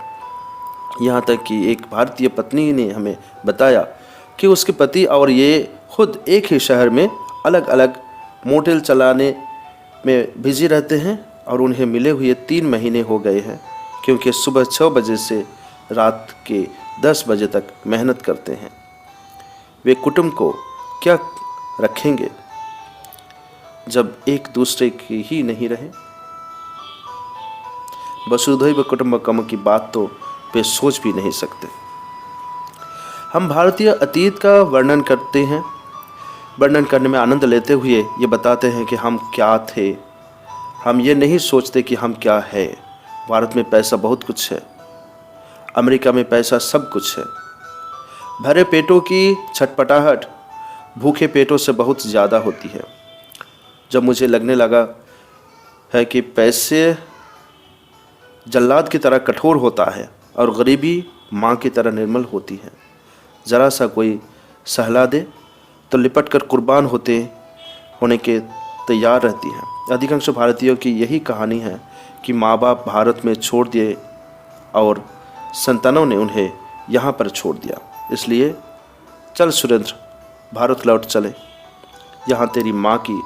यहाँ तक कि एक भारतीय पत्नी ने हमें बताया कि उसके पति और ये खुद एक ही शहर में अलग अलग मोटेल चलाने में बिजी रहते हैं और उन्हें मिले हुए 3 महीने हो गए हैं, क्योंकि सुबह 6 बजे से रात के 10 बजे तक मेहनत करते हैं। वे कुटुंब को क्या रखेंगे जब एक दूसरे की ही नहीं रहे। वसुधैव कुटुंबकम की बात तो वे सोच भी नहीं सकते। हम भारतीय अतीत का वर्णन करते हैं, वर्णन करने में आनंद लेते हुए ये बताते हैं कि हम क्या थे। हम ये नहीं सोचते कि हम क्या है। भारत में पैसा बहुत कुछ है, अमेरिका में पैसा सब कुछ है। भरे पेटों की छटपटाहट भूखे पेटों से बहुत ज़्यादा होती है। जब मुझे लगने लगा है कि पैसे जल्लाद की तरह कठोर होता है और गरीबी माँ की तरह निर्मल होती है, ज़रा सा कोई सहला दे तो लिपट कर कुर्बान होने के तैयार रहती हैं। अधिकांश भारतीयों की यही कहानी है कि माँ बाप भारत में छोड़ दिए और संतानों ने उन्हें यहाँ पर छोड़ दिया। इसलिए चल सुरेंद्र, भारत लौट चले। यहाँ तेरी माँ की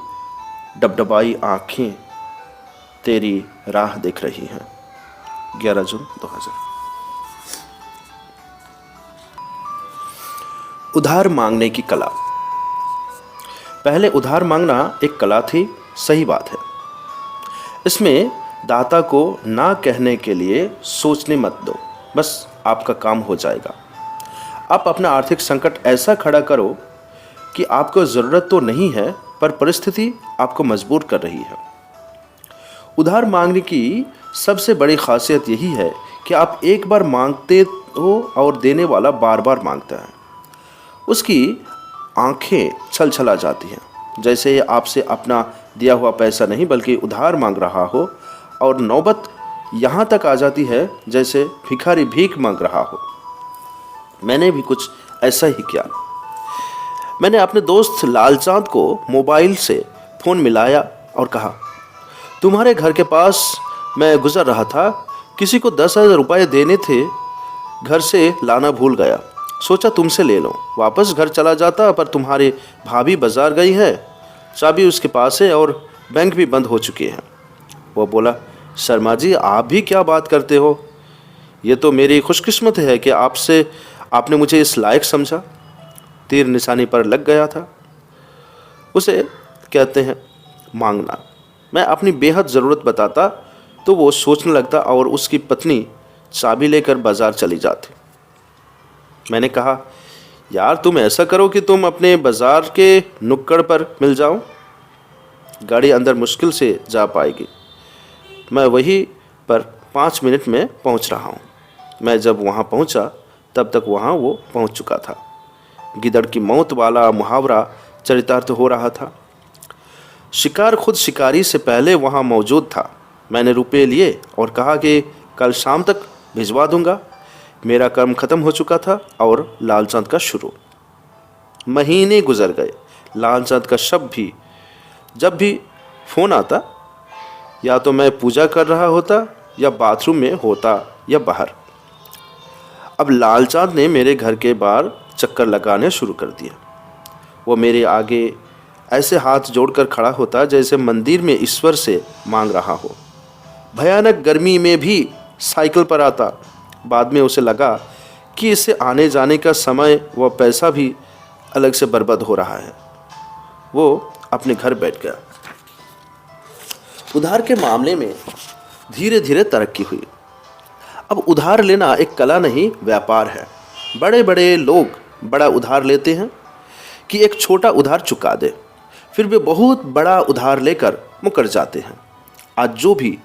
डबडबाई आँखें तेरी राह देख रही हैं। 11 जून 2000। उधार मांगने की कला। पहले उधार मांगना एक कला थी, सही बात है। इसमें दाता को ना कहने के लिए सोचने मत दो, बस आपका काम हो जाएगा। आप अपना आर्थिक संकट ऐसा खड़ा करो कि आपको ज़रूरत तो नहीं है पर परिस्थिति आपको मजबूर कर रही है। उधार मांगने की सबसे बड़ी खासियत यही है कि आप एक बार मांगते हो और देने वाला बार बार मांगता है। उसकी आंखें छलछला जाती हैं, जैसे आपसे अपना दिया हुआ पैसा नहीं बल्कि उधार मांग रहा हो, और नौबत यहाँ तक आ जाती है जैसे भिखारी भीख मांग रहा हो। मैंने भी कुछ ऐसा ही किया। मैंने अपने दोस्त लालचांद को मोबाइल से फ़ोन मिलाया और कहा, तुम्हारे घर के पास मैं गुजर रहा था, किसी को 10,000 रुपये देने थे, घर से लाना भूल गया, सोचा तुमसे ले लो। वापस घर चला जाता पर तुम्हारी भाभी बाजार गई है, चाबी उसके पास है और बैंक भी बंद हो चुके हैं। वो बोला, शर्मा जी आप भी क्या बात करते हो, ये तो मेरी खुशकिस्मत है कि आपने मुझे इस लायक समझा। तीर निशानी पर लग गया था। उसे कहते हैं मांगना। मैं अपनी बेहद ज़रूरत बताता तो वो सोचने लगता और उसकी पत्नी चाबी लेकर बाज़ार चली जाती। मैंने कहा, यार तुम ऐसा करो कि तुम अपने बाज़ार के नुक्कड़ पर मिल जाओ, गाड़ी अंदर मुश्किल से जा पाएगी। मैं वहीं पर 5 मिनट में पहुंच रहा हूं। मैं जब वहां पहुंचा तब तक वहां वो पहुंच चुका था। गिदड़ की मौत वाला मुहावरा चरितार्थ हो रहा था। शिकार खुद शिकारी से पहले वहां मौजूद था। मैंने रुपए लिए और कहा कि कल शाम तक भिजवा दूंगा। मेरा कर्म खत्म हो चुका था और लालचंद का शुरू। महीने गुजर गए। लालचंद का जब भी फ़ोन आता, या तो मैं पूजा कर रहा होता या बाथरूम में होता या बाहर। अब लालचंद ने मेरे घर के बाहर चक्कर लगाने शुरू कर दिया। वो मेरे आगे ऐसे हाथ जोड़कर खड़ा होता जैसे मंदिर में ईश्वर से मांग रहा हो। भयानक गर्मी में भी साइकिल पर आता। बाद में उसे लगा कि इससे आने जाने का समय व पैसा भी अलग से बर्बाद हो रहा है। वो अपने घर बैठ गया। उधार के मामले में धीरे धीरे तरक्की हुई। अब उधार लेना एक कला नहीं, व्यापार है। बड़े बड़े लोग बड़ा उधार लेते हैं कि एक छोटा उधार चुका दे, फिर वे बहुत बड़ा उधार लेकर मुकर जाते हैं। आज जो भी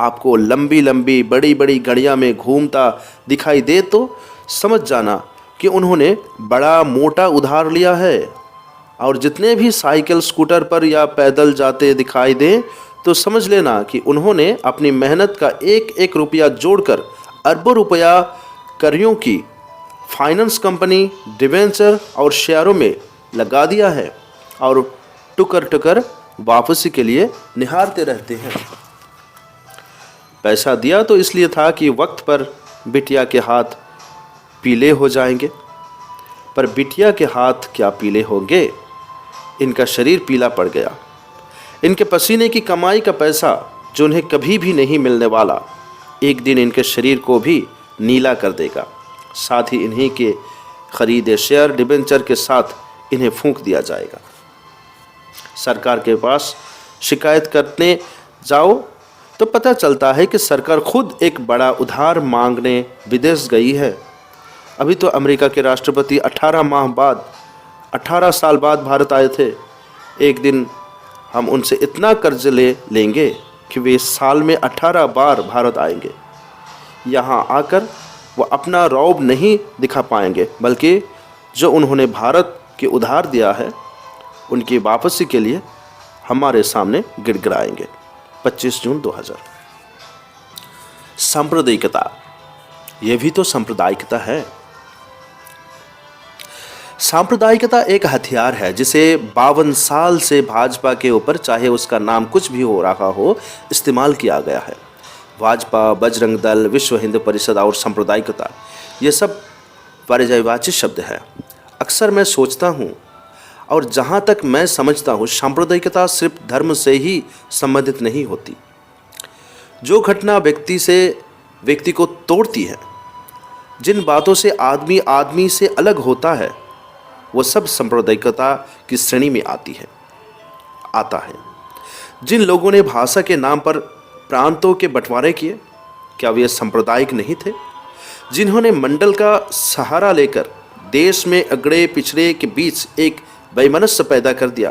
आपको लंबी लंबी बड़ी बड़ी गाड़ियाँ में घूमता दिखाई दे तो समझ जाना कि उन्होंने बड़ा मोटा उधार लिया है। और जितने भी साइकिल स्कूटर पर या पैदल जाते दिखाई दें तो समझ लेना कि उन्होंने अपनी मेहनत का एक एक रुपया जोड़कर अरबों रुपया करियों की फाइनेंस कंपनी, डिवेंचर और शेयरों में लगा दिया है और टुकर टुकर वापसी के लिए निहारते रहते हैं। पैसा दिया तो इसलिए था कि वक्त पर बिटिया के हाथ पीले हो जाएंगे, पर बिटिया के हाथ क्या पीले होंगे। इनका शरीर पीला पड़ गया। इनके पसीने की कमाई का पैसा जो उन्हें कभी भी नहीं मिलने वाला, एक दिन इनके शरीर को भी नीला कर देगा। साथ ही इन्हीं के खरीदे शेयर, डिबेंचर के साथ इन्हें फूंक दिया जाएगा। सरकार के पास शिकायत करने जाओ तो पता चलता है कि सरकार खुद एक बड़ा उधार मांगने विदेश गई है। अभी तो अमेरिका के राष्ट्रपति 18 साल बाद भारत आए थे। एक दिन हम उनसे इतना कर्ज लेंगे कि वे साल में 18 बार भारत आएंगे। यहाँ आकर वो अपना रौब नहीं दिखा पाएंगे, बल्कि जो उन्होंने भारत के उधार दिया है उनकी वापसी के लिए हमारे सामने गिड़गिड़ाएंगे। 25 जून 2000। सांप्रदायिकता, ये भी तो सांप्रदायिकता है। सांप्रदायिकता एक हथियार है जिसे 52 साल से भाजपा के ऊपर, चाहे उसका नाम कुछ भी हो रहा हो, इस्तेमाल किया गया है। भाजपा, बजरंग दल, विश्व हिंदू परिषद और सांप्रदायिकता, ये सब पर्यायवाची शब्द है। अक्सर मैं सोचता हूँ और जहाँ तक मैं समझता हूँ, सांप्रदायिकता सिर्फ धर्म से ही संबंधित नहीं होती। जो घटना व्यक्ति को तोड़ती है, जिन बातों से आदमी आदमी से अलग होता है, वो सब सांप्रदायिकता की श्रेणी में आता है। जिन लोगों ने भाषा के नाम पर प्रांतों के बंटवारे किए, क्या वे सांप्रदायिक नहीं थे? जिन्होंने मंडल का सहारा लेकर देश में अगड़े पिछड़े के बीच एक वैमनस्य पैदा कर दिया,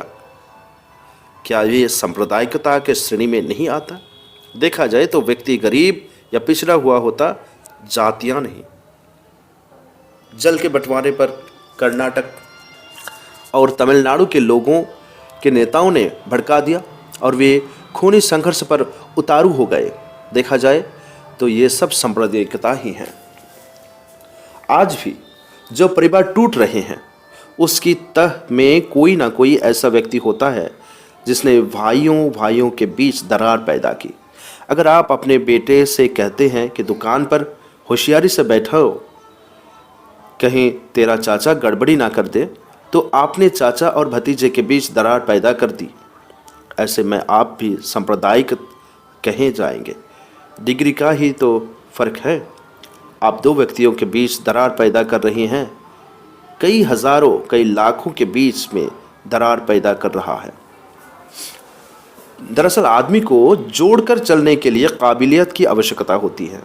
क्या ये सांप्रदायिकता के श्रेणी में नहीं आता? देखा जाए तो व्यक्ति गरीब या पिछड़ा हुआ होता, जातियां नहीं। जल के बंटवारे पर कर्नाटक और तमिलनाडु के लोगों के नेताओं ने भड़का दिया और वे खूनी संघर्ष पर उतारू हो गए। देखा जाए तो ये सब सांप्रदायिकता ही है। आज भी जो परिवार टूट रहे हैं, उसकी तह में कोई ना कोई ऐसा व्यक्ति होता है जिसने भाइयों के बीच दरार पैदा की। अगर आप अपने बेटे से कहते हैं कि दुकान पर होशियारी से बैठो, कहीं तेरा चाचा गड़बड़ी ना कर दे, तो आपने चाचा और भतीजे के बीच दरार पैदा कर दी। ऐसे में आप भी सांप्रदायिक कहे जाएंगे। डिग्री का ही तो फर्क है। आप दो व्यक्तियों के बीच दरार पैदा कर रहे हैं, कई हजारों कई लाखों के बीच में दरार पैदा कर रहा है। दरअसल आदमी को जोड़कर चलने के लिए काबिलियत की आवश्यकता होती है।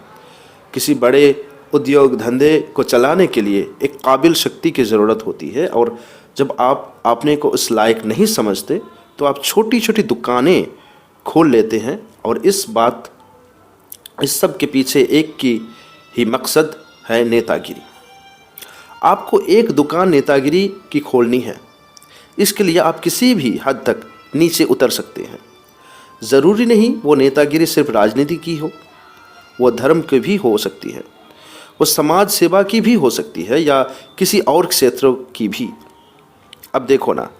किसी बड़े उद्योग धंधे को चलाने के लिए एक काबिल शक्ति की ज़रूरत होती है, और जब आप अपने को इस लायक नहीं समझते तो आप छोटी छोटी दुकानें खोल लेते हैं। और इस सब के पीछे एक की ही मकसद है नेतागिरी। आपको एक दुकान नेतागिरी की खोलनी है, इसके लिए आप किसी भी हद तक नीचे उतर सकते हैं। ज़रूरी नहीं वो नेतागिरी सिर्फ राजनीति की हो, वो धर्म की भी हो सकती है, वो समाज सेवा की भी हो सकती है, या किसी और क्षेत्र की भी। अब देखो ना,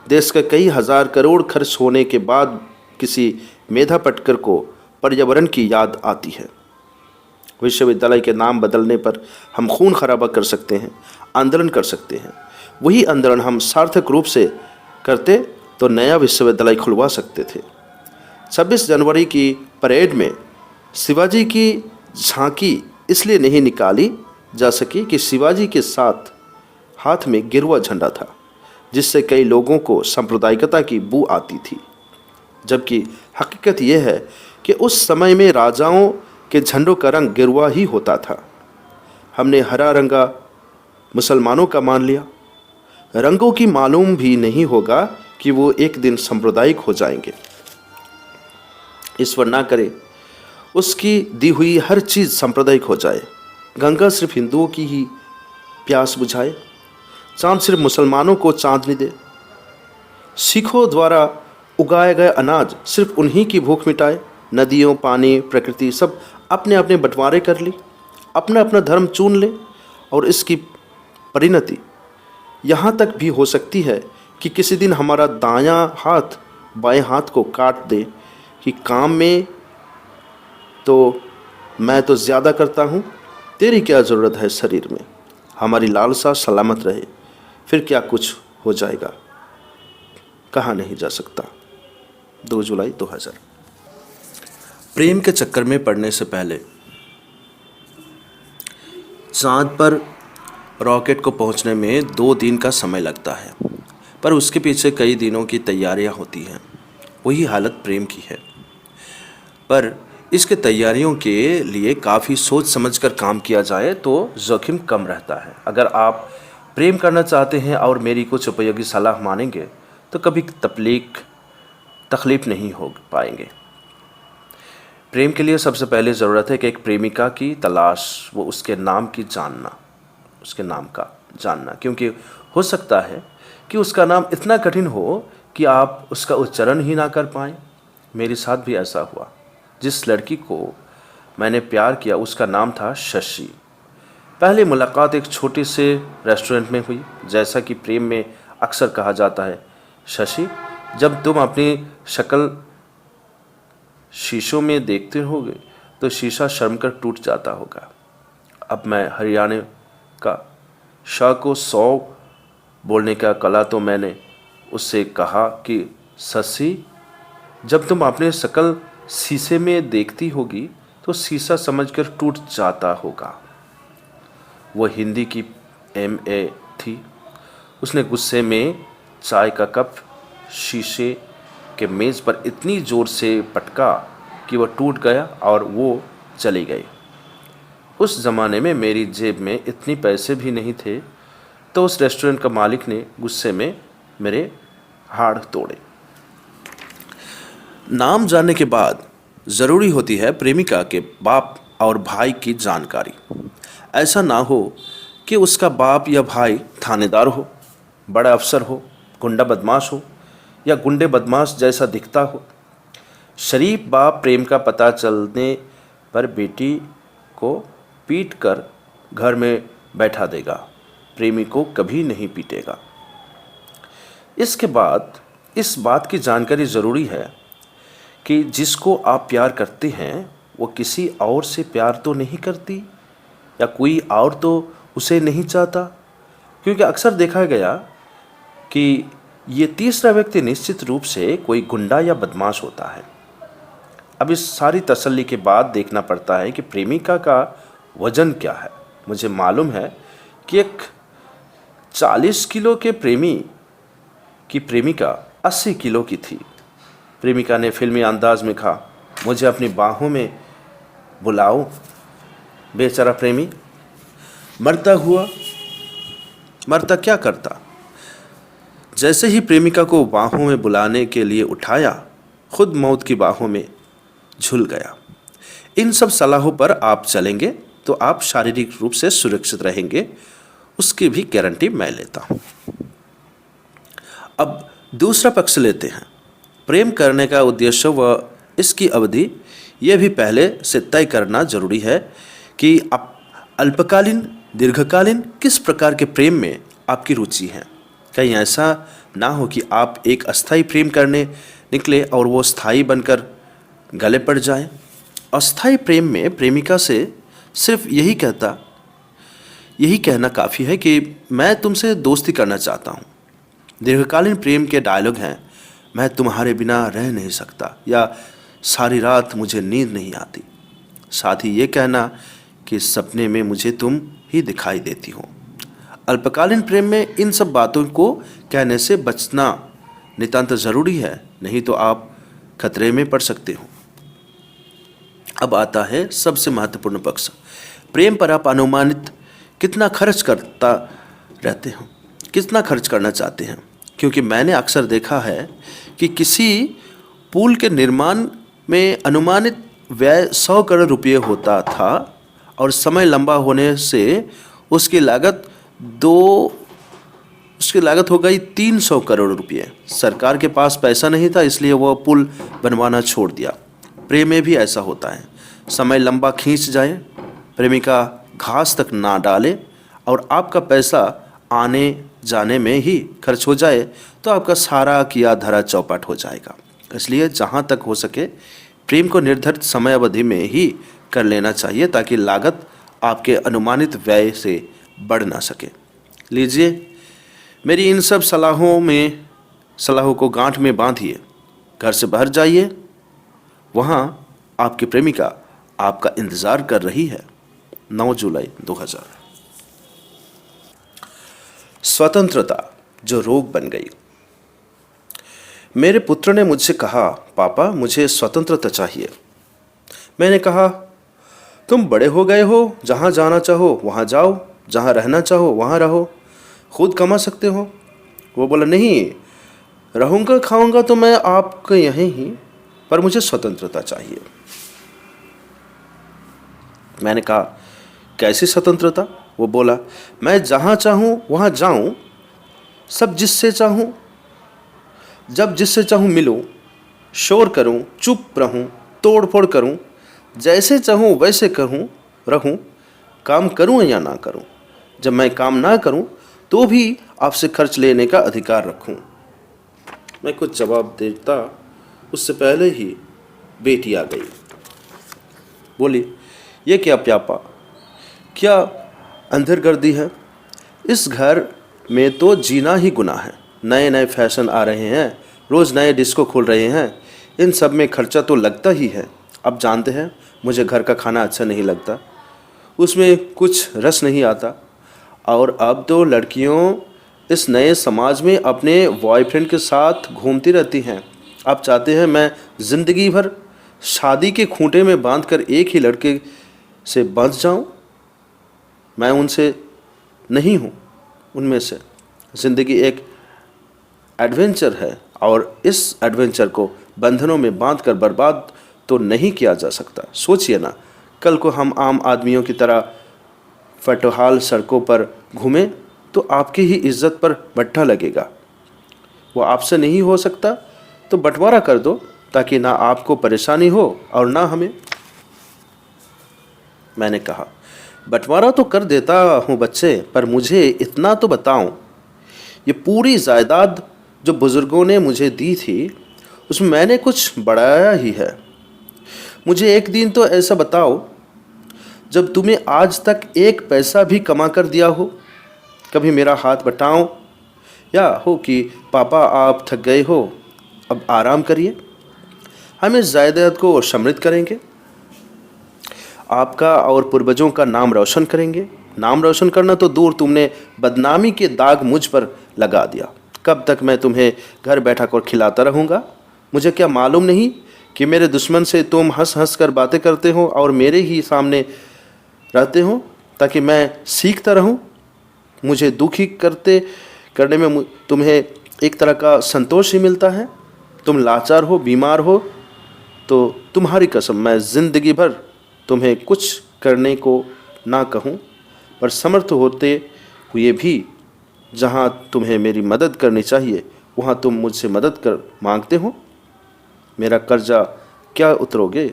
देश का कई हजार करोड़ खर्च होने के बाद किसी मेधा पटकर को पर्यावरण की याद आती है। विश्वविद्यालय के नाम बदलने पर हम खून खराबा कर सकते हैं, आंदोलन कर सकते हैं। वही आंदोलन हम सार्थक रूप से करते तो नया विश्वविद्यालय खुलवा सकते थे। 26 जनवरी की परेड में शिवाजी की झांकी इसलिए नहीं निकाली जा सकी कि शिवाजी के साथ हाथ में गिरवा झंडा था, जिससे कई लोगों को सांप्रदायिकता की बू आती थी। जबकि हकीकत यह है कि उस समय में राजाओं के झंडों का रंग गेरुआ ही होता था। हमने हरा रंगा मुसलमानों का मान लिया। रंगों की मालूम भी नहीं होगा कि वो एक दिन सांप्रदायिक हो जाएंगे। ईश्वर ना करे उसकी दी हुई हर चीज़ सांप्रदायिक हो जाए। गंगा सिर्फ हिंदुओं की ही प्यास बुझाए, चांद सिर्फ मुसलमानों को चांदनी दे, सिखों द्वारा उगाए गए अनाज सिर्फ उन्हीं की भूख मिटाए। नदियों, पानी, प्रकृति सब अपने अपने बंटवारे कर ली, अपना अपना धर्म चुन ले, और इसकी परिणति यहाँ तक भी हो सकती है कि किसी दिन हमारा दायां हाथ बाएं हाथ को काट दे कि काम में तो मैं तो ज़्यादा करता हूँ, तेरी क्या ज़रूरत है शरीर में। हमारी लालसा सलामत रहे, फिर क्या कुछ हो जाएगा कहा नहीं जा सकता। 2 जुलाई 2000। प्रेम के चक्कर में पड़ने से पहले चांद पर रॉकेट को पहुंचने में 2 दिन का समय लगता है, पर उसके पीछे कई दिनों की तैयारियां होती हैं। वही हालत प्रेम की है, पर इसके तैयारियों के लिए काफ़ी सोच समझकर काम किया जाए तो जोखिम कम रहता है। अगर आप प्रेम करना चाहते हैं और मेरी कुछ उपयोगी सलाह मानेंगे तो कभी तकलीफ नहीं हो पाएंगे। प्रेम के लिए सबसे पहले ज़रूरत है कि एक प्रेमिका की तलाश, वो उसके नाम का जानना, क्योंकि हो सकता है कि उसका नाम इतना कठिन हो कि आप उसका उच्चारण ही ना कर पाएँ। मेरे साथ भी ऐसा हुआ। जिस लड़की को मैंने प्यार किया उसका नाम था शशि। पहली मुलाकात एक छोटे से रेस्टोरेंट में हुई। जैसा कि प्रेम में अक्सर कहा जाता है, शशि, जब तुम अपनी शक्ल शीशों में देखते होगे तो शीशा शर्म कर टूट जाता होगा। अब मैं हरियाणा का शाह को 100 बोलने का कला, तो मैंने उससे कहा कि शशि, जब तुम अपने शक्ल शीशे में देखती होगी तो शीशा समझकर टूट जाता होगा। वह हिंदी की MA थी। उसने गुस्से में चाय का कप शीशे के मेज़ पर इतनी ज़ोर से पटका कि वह टूट गया और वो चली गई। उस ज़माने में मेरी जेब में इतने पैसे भी नहीं थे, तो उस रेस्टोरेंट का मालिक ने गुस्से में मेरे हाड़ तोड़े। नाम जानने के बाद ज़रूरी होती है प्रेमिका के बाप और भाई की जानकारी। ऐसा ना हो कि उसका बाप या भाई थानेदार हो, बड़ा अफसर हो, गुंडा बदमाश हो या गुंडे बदमाश जैसा दिखता हो। शरीफ बाप प्रेम का पता चलने पर बेटी को पीट कर घर में बैठा देगा, प्रेमी को कभी नहीं पीटेगा। इसके बाद इस बात की जानकारी ज़रूरी है कि जिसको आप प्यार करते हैं वो किसी और से प्यार तो नहीं करती, या कोई और तो उसे नहीं चाहता, क्योंकि अक्सर देखा गया कि ये तीसरा व्यक्ति निश्चित रूप से कोई गुंडा या बदमाश होता है। अब इस सारी तसल्ली के बाद देखना पड़ता है कि प्रेमिका का वजन क्या है। मुझे मालूम है कि एक 40 किलो के प्रेमी की प्रेमिका 80 किलो की थी। प्रेमिका ने फिल्मी अंदाज में कहा, मुझे अपनी बाहों में बुलाओ। बेचारा प्रेमी मरता क्या करता। जैसे ही प्रेमिका को बाहों में बुलाने के लिए उठाया, खुद मौत की बाहों में झूल गया। इन सब सलाहों पर आप चलेंगे तो आप शारीरिक रूप से सुरक्षित रहेंगे, उसकी भी गारंटी मैं लेता हूँ। अब दूसरा पक्ष लेते हैं। प्रेम करने का उद्देश्य व इसकी अवधि यह भी पहले से तय करना जरूरी है कि आप अल्पकालीन, दीर्घकालीन किस प्रकार के प्रेम में आपकी रुचि है। कहीं ऐसा ना हो कि आप एक अस्थायी प्रेम करने निकले और वो स्थायी बनकर गले पड़ जाए। अस्थायी प्रेम में प्रेमिका से सिर्फ यही कहना काफ़ी है कि मैं तुमसे दोस्ती करना चाहता हूँ। दीर्घकालीन प्रेम के डायलॉग हैं, मैं तुम्हारे बिना रह नहीं सकता, या सारी रात मुझे नींद नहीं आती। साथ ही ये कहना कि सपने में मुझे तुम ही दिखाई देती हो। अल्पकालीन प्रेम में इन सब बातों को कहने से बचना नितांत ज़रूरी है, नहीं तो आप खतरे में पड़ सकते हो। अब आता है सबसे महत्वपूर्ण पक्ष। प्रेम पर आप अनुमानित कितना खर्च करता रहते हो, कितना खर्च करना चाहते हैं। क्योंकि मैंने अक्सर देखा है कि किसी पुल के निर्माण में अनुमानित व्यय 100 करोड़ रुपये होता था और समय लंबा होने से उसकी लागत हो गई 300 करोड़ रुपये। सरकार के पास पैसा नहीं था, इसलिए वह पुल बनवाना छोड़ दिया। प्रेम में भी ऐसा होता है, समय लंबा खींच जाए, प्रेमिका घास तक ना डाले और आपका पैसा आने जाने में ही खर्च हो जाए तो आपका सारा किया धरा चौपट हो जाएगा। इसलिए जहाँ तक हो सके प्रेम को निर्धारित समय अवधि में ही कर लेना चाहिए ताकि लागत आपके अनुमानित व्यय से बढ़ ना सके। लीजिए, मेरी इन सब सलाहों को गांठ में बांधिए, घर से बाहर जाइए, वहाँ आपकी प्रेमिका आपका इंतज़ार कर रही है। 9 जुलाई 2000। स्वतंत्रता जो रोग बन गई। मेरे पुत्र ने मुझसे कहा, पापा मुझे स्वतंत्रता चाहिए। मैंने कहा, तुम बड़े हो गए हो, जहाँ जाना चाहो वहाँ जाओ, जहाँ रहना चाहो वहाँ रहो, खुद कमा सकते हो। वो बोला, नहीं, रहूँगा खाऊंगा तो मैं आपके यहीं ही, पर मुझे स्वतंत्रता चाहिए। मैंने कहा, कैसी स्वतंत्रता? वो बोला, मैं जहाँ चाहूँ वहाँ जाऊँ, सब जिससे चाहूँ जब जिससे चाहूँ मिलूँ, शोर करूँ, चुप रहूँ, तोड़ फोड़ करूँ, जैसे चाहूँ वैसे रहूँ, काम करूँ या ना करूँ। जब मैं काम ना करूँ तो भी आपसे खर्च लेने का अधिकार रखूँ। मैं कुछ जवाब देता उससे पहले ही बेटी आ गई। बोली, ये क्या प्यापा, क्या अंधरगर्दी है? इस घर में तो जीना ही गुनाह है। नए नए फैशन आ रहे हैं, रोज़ नए डिस्को खुल रहे हैं, इन सब में खर्चा तो लगता ही है। अब जानते हैं मुझे घर का खाना अच्छा नहीं लगता, उसमें कुछ रस नहीं आता। और अब तो लड़कियों इस नए समाज में अपने बॉयफ्रेंड के साथ घूमती रहती हैं। आप चाहते हैं मैं ज़िंदगी भर शादी के खूंटे में बांधकर एक ही लड़के से बंध जाऊं? मैं उनसे नहीं हूं, उनमें से। ज़िंदगी एक एडवेंचर है और इस एडवेंचर को बंधनों में बांधकर बर्बाद तो नहीं किया जा सकता। सोचिए ना, कल को हम आम आदमियों की तरह फटहाल सड़कों पर घूमें तो आपकी ही इज्जत पर बट्टा लगेगा। वो आपसे नहीं हो सकता तो बंटवारा कर दो, ताकि ना आपको परेशानी हो और ना हमें। मैंने कहा, बंटवारा तो कर देता हूँ बच्चे, पर मुझे इतना तो बताओ, ये पूरी जायदाद जो बुजुर्गों ने मुझे दी थी उसमें मैंने कुछ बढ़ाया ही है। मुझे एक दिन तो ऐसा बताओ जब तुम्हें आज तक एक पैसा भी कमा कर दिया हो। कभी मेरा हाथ बटाओ या हो कि पापा आप थक गए हो, अब आराम करिए, हम इस जायदाद को समृद्ध करेंगे, आपका और पूर्वजों का नाम रोशन करेंगे। नाम रोशन करना तो दूर, तुमने बदनामी के दाग मुझ पर लगा दिया। कब तक मैं तुम्हें घर बैठा कर खिलाता रहूँगा? मुझे क्या मालूम नहीं कि मेरे दुश्मन से तुम हंस हंस कर बातें करते हो और मेरे ही सामने रहते हो ताकि मैं सीखता रहूं? मुझे दुखी करने में तुम्हें एक तरह का संतोष ही मिलता है। तुम लाचार हो, बीमार हो तो तुम्हारी कसम मैं ज़िंदगी भर तुम्हें कुछ करने को ना कहूं, पर समर्थ होते हुए भी जहां तुम्हें मेरी मदद करनी चाहिए वहां तुम मुझसे मदद कर मांगते हो। मेरा कर्जा क्या उतरोगे?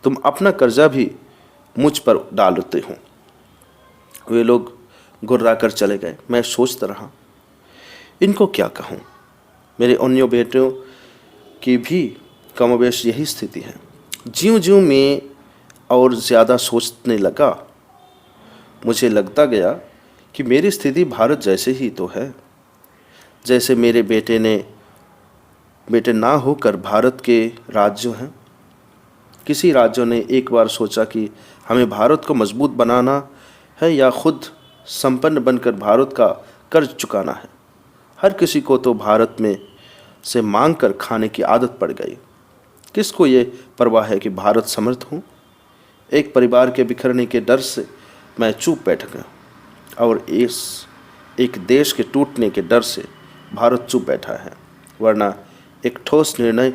तुम अपना कर्जा भी मुझ पर डालते हो। वे लोग गुर्रा कर चले गए। मैं सोचता रहा, इनको क्या कहूँ। मेरे अन्यों बेटों की भी कमोबेश यही स्थिति है। ज्यों-ज्यों मैं और ज़्यादा सोचने लगा, मुझे लगता गया कि मेरी स्थिति भारत जैसे ही तो है। जैसे मेरे बेटे ना होकर भारत के राज्य हैं। किसी राज्यों ने एक बार सोचा कि हमें भारत को मजबूत बनाना है या खुद संपन्न बनकर भारत का कर्ज चुकाना है। हर किसी को तो भारत में से मांग कर खाने की आदत पड़ गई। किसको ये परवाह है कि भारत समर्थ हो एक परिवार के बिखरने के डर से मैं चुप बैठ गया, और एक देश के टूटने के डर से भारत चुप बैठा है। वरना एक ठोस निर्णय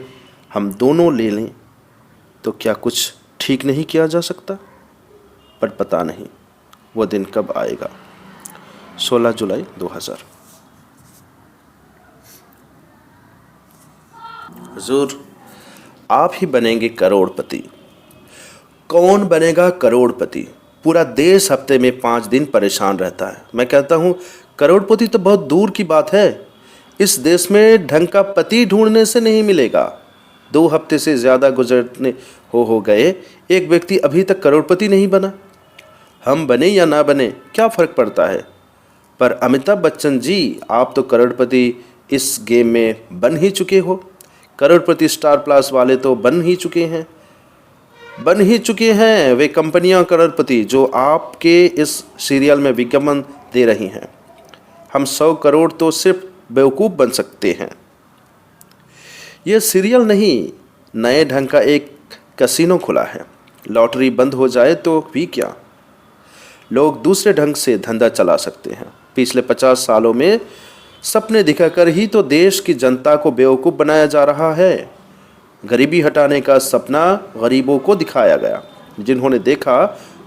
हम दोनों ले लें तो क्या कुछ ठीक नहीं किया जा सकता? पर पता नहीं वो दिन कब आएगा। 16 जुलाई 2000। हुजूर, आप ही बनेंगे करोड़पति। कौन बनेगा करोड़पति? पूरा देश हफ्ते में 5 दिन परेशान रहता है। मैं कहता हूँ करोड़पति तो बहुत दूर की बात है। इस देश में ढंग का पति ढूंढने से नहीं मिलेगा। 2 हफ्ते से ज़्यादा गुजरने हो गए, एक व्यक्ति अभी तक करोड़पति नहीं बना। हम बने या ना बने क्या फ़र्क पड़ता है? पर अमिताभ बच्चन जी, आप तो करोड़पति इस गेम में बन ही चुके हो। करोड़पति स्टार प्लस वाले तो बन ही चुके हैं। वे कंपनियां करोड़पति जो आपके इस सीरियल में विज्ञापन दे रही हैं। हम 100 करोड़ तो सिर्फ बेवकूफ़ बन सकते हैं। यह सीरियल नहीं, नए ढंग का एक कैसीनो खुला है। लॉटरी बंद हो जाए तो भी क्या, लोग दूसरे ढंग से धंधा चला सकते हैं। पिछले 50 सालों में सपने दिखाकर ही तो देश की जनता को बेवकूफ़ बनाया जा रहा है। गरीबी हटाने का सपना गरीबों को दिखाया गया। जिन्होंने देखा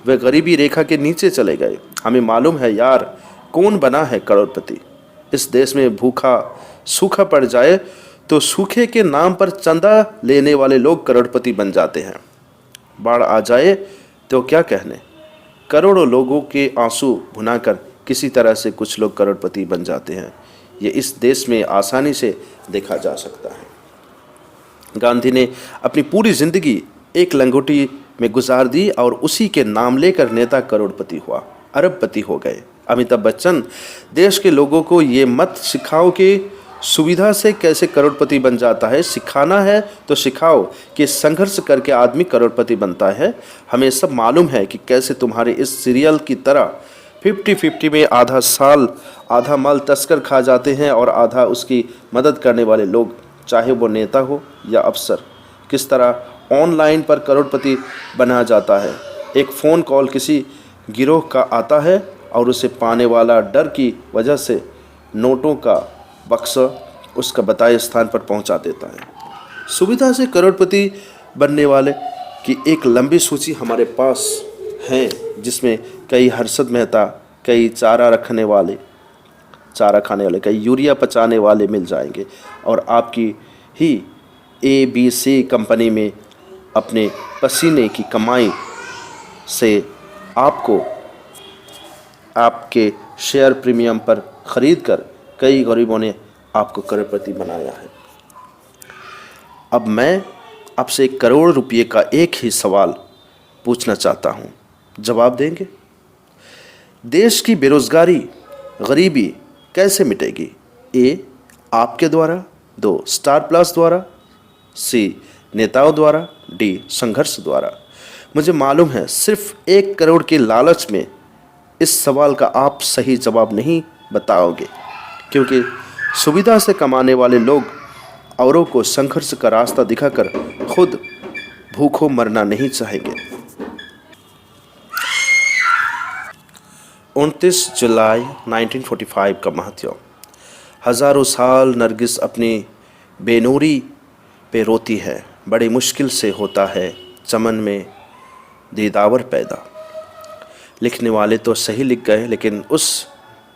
वे गरीबी रेखा के नीचे चले गए। हमें मालूम है यार, कौन बना है करोड़पति। इस देश में भूखा सूखा पड़ जाए तो सूखे के नाम पर चंदा लेने वाले लोग करोड़पति बन जाते हैं। बाढ़ आ जाए तो क्या कहने, करोड़ों लोगों के आंसू भुनाकर किसी तरह से कुछ लोग करोड़पति बन जाते हैं। ये इस देश में आसानी से देखा जा सकता है। गांधी ने अपनी पूरी जिंदगी एक लंगोटी में गुजार दी और उसी के नाम लेकर नेता करोड़पति हुआ, अरबपति हो गए। अमिताभ बच्चन, देश के लोगों को ये मत सिखाओ कि सुविधा से कैसे करोड़पति बन जाता है। सिखाना है तो सिखाओ कि संघर्ष करके आदमी करोड़पति बनता है। हमें सब मालूम है कि कैसे तुम्हारे इस सीरियल की तरह 50-50 में आधा माल तस्कर खा जाते हैं और आधा उसकी मदद करने वाले लोग, चाहे वो नेता हो या अफसर। किस तरह ऑनलाइन पर करोड़पति बनाया जाता है। एक फ़ोन कॉल किसी गिरोह का आता है और उसे पाने वाला डर की वजह से नोटों का बक्सा उसका बताए स्थान पर पहुंचा देता है। सुविधा से करोड़पति बनने वाले की एक लंबी सूची हमारे पास है, जिसमें कई हर्षद मेहता, कई चारा खाने वाले, कई यूरिया पचाने वाले मिल जाएंगे और आपकी ही ABC कंपनी में अपने पसीने की कमाई से आपको आपके शेयर प्रीमियम पर खरीद कर कई गरीबों ने आपको करोड़पति बनाया है। अब मैं आपसे 1 करोड़ रुपये का एक ही सवाल पूछना चाहता हूँ, जवाब देंगे? देश की बेरोजगारी, गरीबी कैसे मिटेगी? A, आपके द्वारा, 2, स्टार प्लस द्वारा, C, नेताओं द्वारा, D, संघर्ष द्वारा। मुझे मालूम है सिर्फ 1 करोड़ के लालच में इस सवाल का आप सही जवाब नहीं बताओगे, क्योंकि सुविधा से कमाने वाले लोग औरों को संघर्ष का रास्ता दिखाकर खुद भूखों मरना नहीं चाहेंगे। 29 जुलाई 1945 का महत्व। हज़ारों साल नरगिस अपनी बेनूरी पे रोती है, बड़ी मुश्किल से होता है चमन में दीदावर पैदा। लिखने वाले तो सही लिख गए, लेकिन उस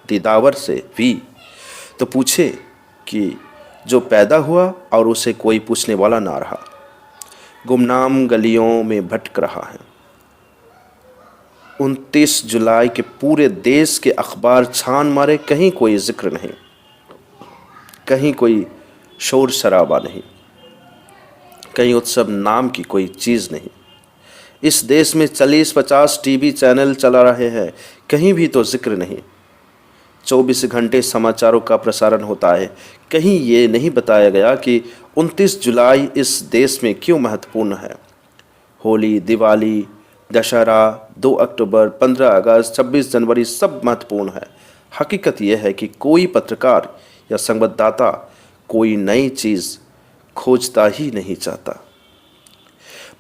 दीदावर से भी तो पूछे कि जो पैदा हुआ और उसे कोई पूछने वाला ना रहा, गुमनाम गलियों में भटक रहा है। 29 जुलाई के पूरे देश के अखबार छान मारे, कहीं कोई जिक्र नहीं, कहीं कोई शोर शराबा नहीं, कहीं उत्सव नाम की कोई चीज़ नहीं। इस देश में 40-50 टीवी चैनल चला रहे हैं, कहीं भी तो जिक्र नहीं। 24 घंटे समाचारों का प्रसारण होता है, कहीं ये नहीं बताया गया कि 29 जुलाई इस देश में क्यों महत्वपूर्ण है। होली, दिवाली, दशहरा, 2 अक्टूबर, 15 अगस्त, 26 जनवरी सब महत्वपूर्ण है। हकीकत यह है कि कोई पत्रकार या संवाददाता कोई नई चीज़ खोजता ही नहीं चाहता।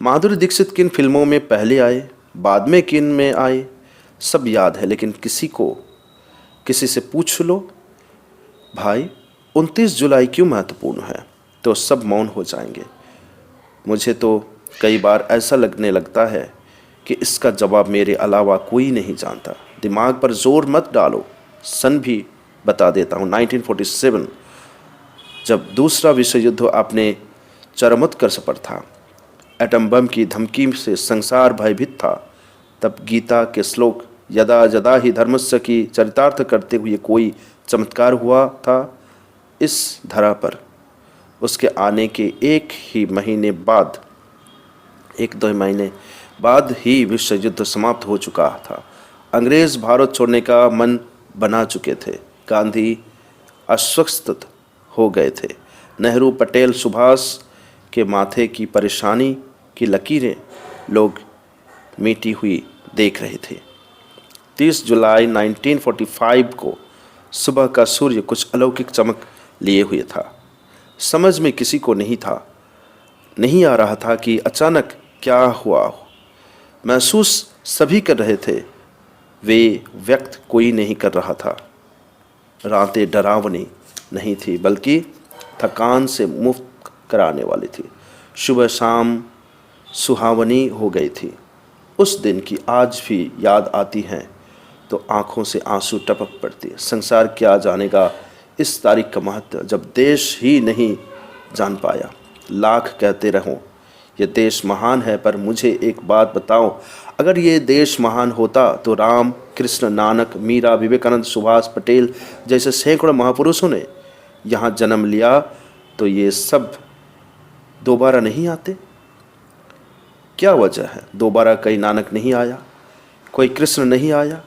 माधुरी दीक्षित किन फिल्मों में पहले आए, बाद में किन में आए, सब याद है, लेकिन किसी से पूछ लो भाई 29 जुलाई क्यों महत्वपूर्ण है, तो सब मौन हो जाएंगे। मुझे तो कई बार ऐसा लगने लगता है कि इसका जवाब मेरे अलावा कोई नहीं जानता। दिमाग पर जोर मत डालो, सन भी बता देता हूँ। 1947, जब दूसरा विश्व युद्ध अपने चरमोत्कर्ष पर था, एटम बम की धमकी से संसार भयभीत था, तब गीता के श्लोक यदा यदा ही धर्मस्य की चरितार्थ करते हुए कोई चमत्कार हुआ था इस धरा पर। उसके आने के एक दो महीने बाद ही विश्व युद्ध समाप्त हो चुका था। अंग्रेज भारत छोड़ने का मन बना चुके थे। गांधी अस्वस्थ हो गए थे। नेहरू, पटेल, सुभाष के माथे की परेशानी की लकीरें लोग मिटी हुई देख रहे थे। 30 जुलाई 1945 को सुबह का सूर्य कुछ अलौकिक चमक लिए हुए था। समझ में किसी को नहीं आ रहा था कि अचानक क्या हुआ। महसूस सभी कर रहे थे, वे व्यक्त कोई नहीं कर रहा था। रातें डरावनी नहीं थी, बल्कि थकान से मुक्त कराने वाली थी। सुबह शाम सुहावनी हो गई थी। उस दिन की आज भी याद आती है तो आंखों से आंसू टपक पड़ती है। संसार क्या जानेगा इस तारीख का महत्व, जब देश ही नहीं जान पाया। लाख कहते रहो ये देश महान है, पर मुझे एक बात बताओ, अगर ये देश महान होता तो राम, कृष्ण, नानक, मीरा, विवेकानंद, सुभाष, पटेल जैसे सैकड़ों महापुरुषों ने यहाँ जन्म लिया तो ये सब दोबारा नहीं आते। क्या वजह है? दोबारा कोई नानक नहीं आया, कोई कृष्ण नहीं आया।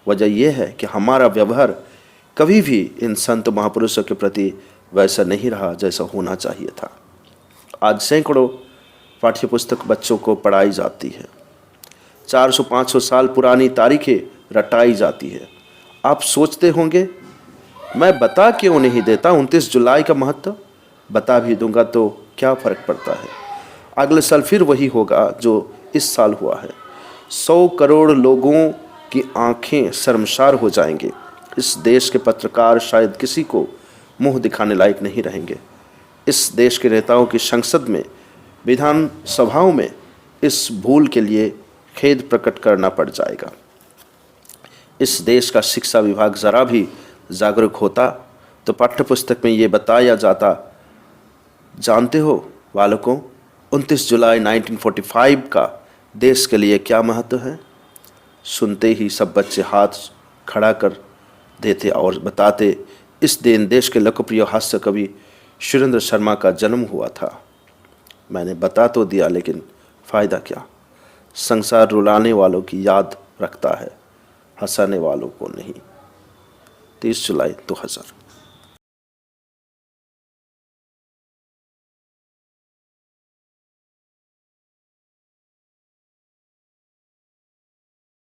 वजह यह है कि हमारा व्यवहार कभी भी इन संत महापुरुषों के प्रति वैसा नहीं रहा जैसा होना चाहिए था। आज सैकड़ों पाठ्यपुस्तक बच्चों को पढ़ाई जाती है, 400-500 साल पुरानी तारीखें रटाई जाती है। आप सोचते होंगे मैं बता क्यों नहीं देता 29 जुलाई का महत्व? बता भी दूंगा तो क्या फ़र्क पड़ता है? अगले साल फिर वही होगा जो इस साल हुआ है। 100 करोड़ लोगों की आंखें शर्मसार हो जाएंगे। इस देश के पत्रकार शायद किसी को मुंह दिखाने लायक नहीं रहेंगे। इस देश के नेताओं की संसद में, विधान सभाओं में इस भूल के लिए खेद प्रकट करना पड़ जाएगा। इस देश का शिक्षा विभाग ज़रा भी जागरूक होता तो पाठ्यपुस्तक में ये बताया जाता। जानते हो बालकों, 29 जुलाई 1945 का देश के लिए क्या महत्व है? सुनते ही सब बच्चे हाथ खड़ा कर देते और बताते, इस दिन देश के लोकप्रिय हास्य कवि सुरेंद्र शर्मा का जन्म हुआ था। मैंने बता तो दिया, लेकिन फ़ायदा क्या? संसार रुलाने वालों की याद रखता है, हंसाने वालों को नहीं। 30 जुलाई 2000।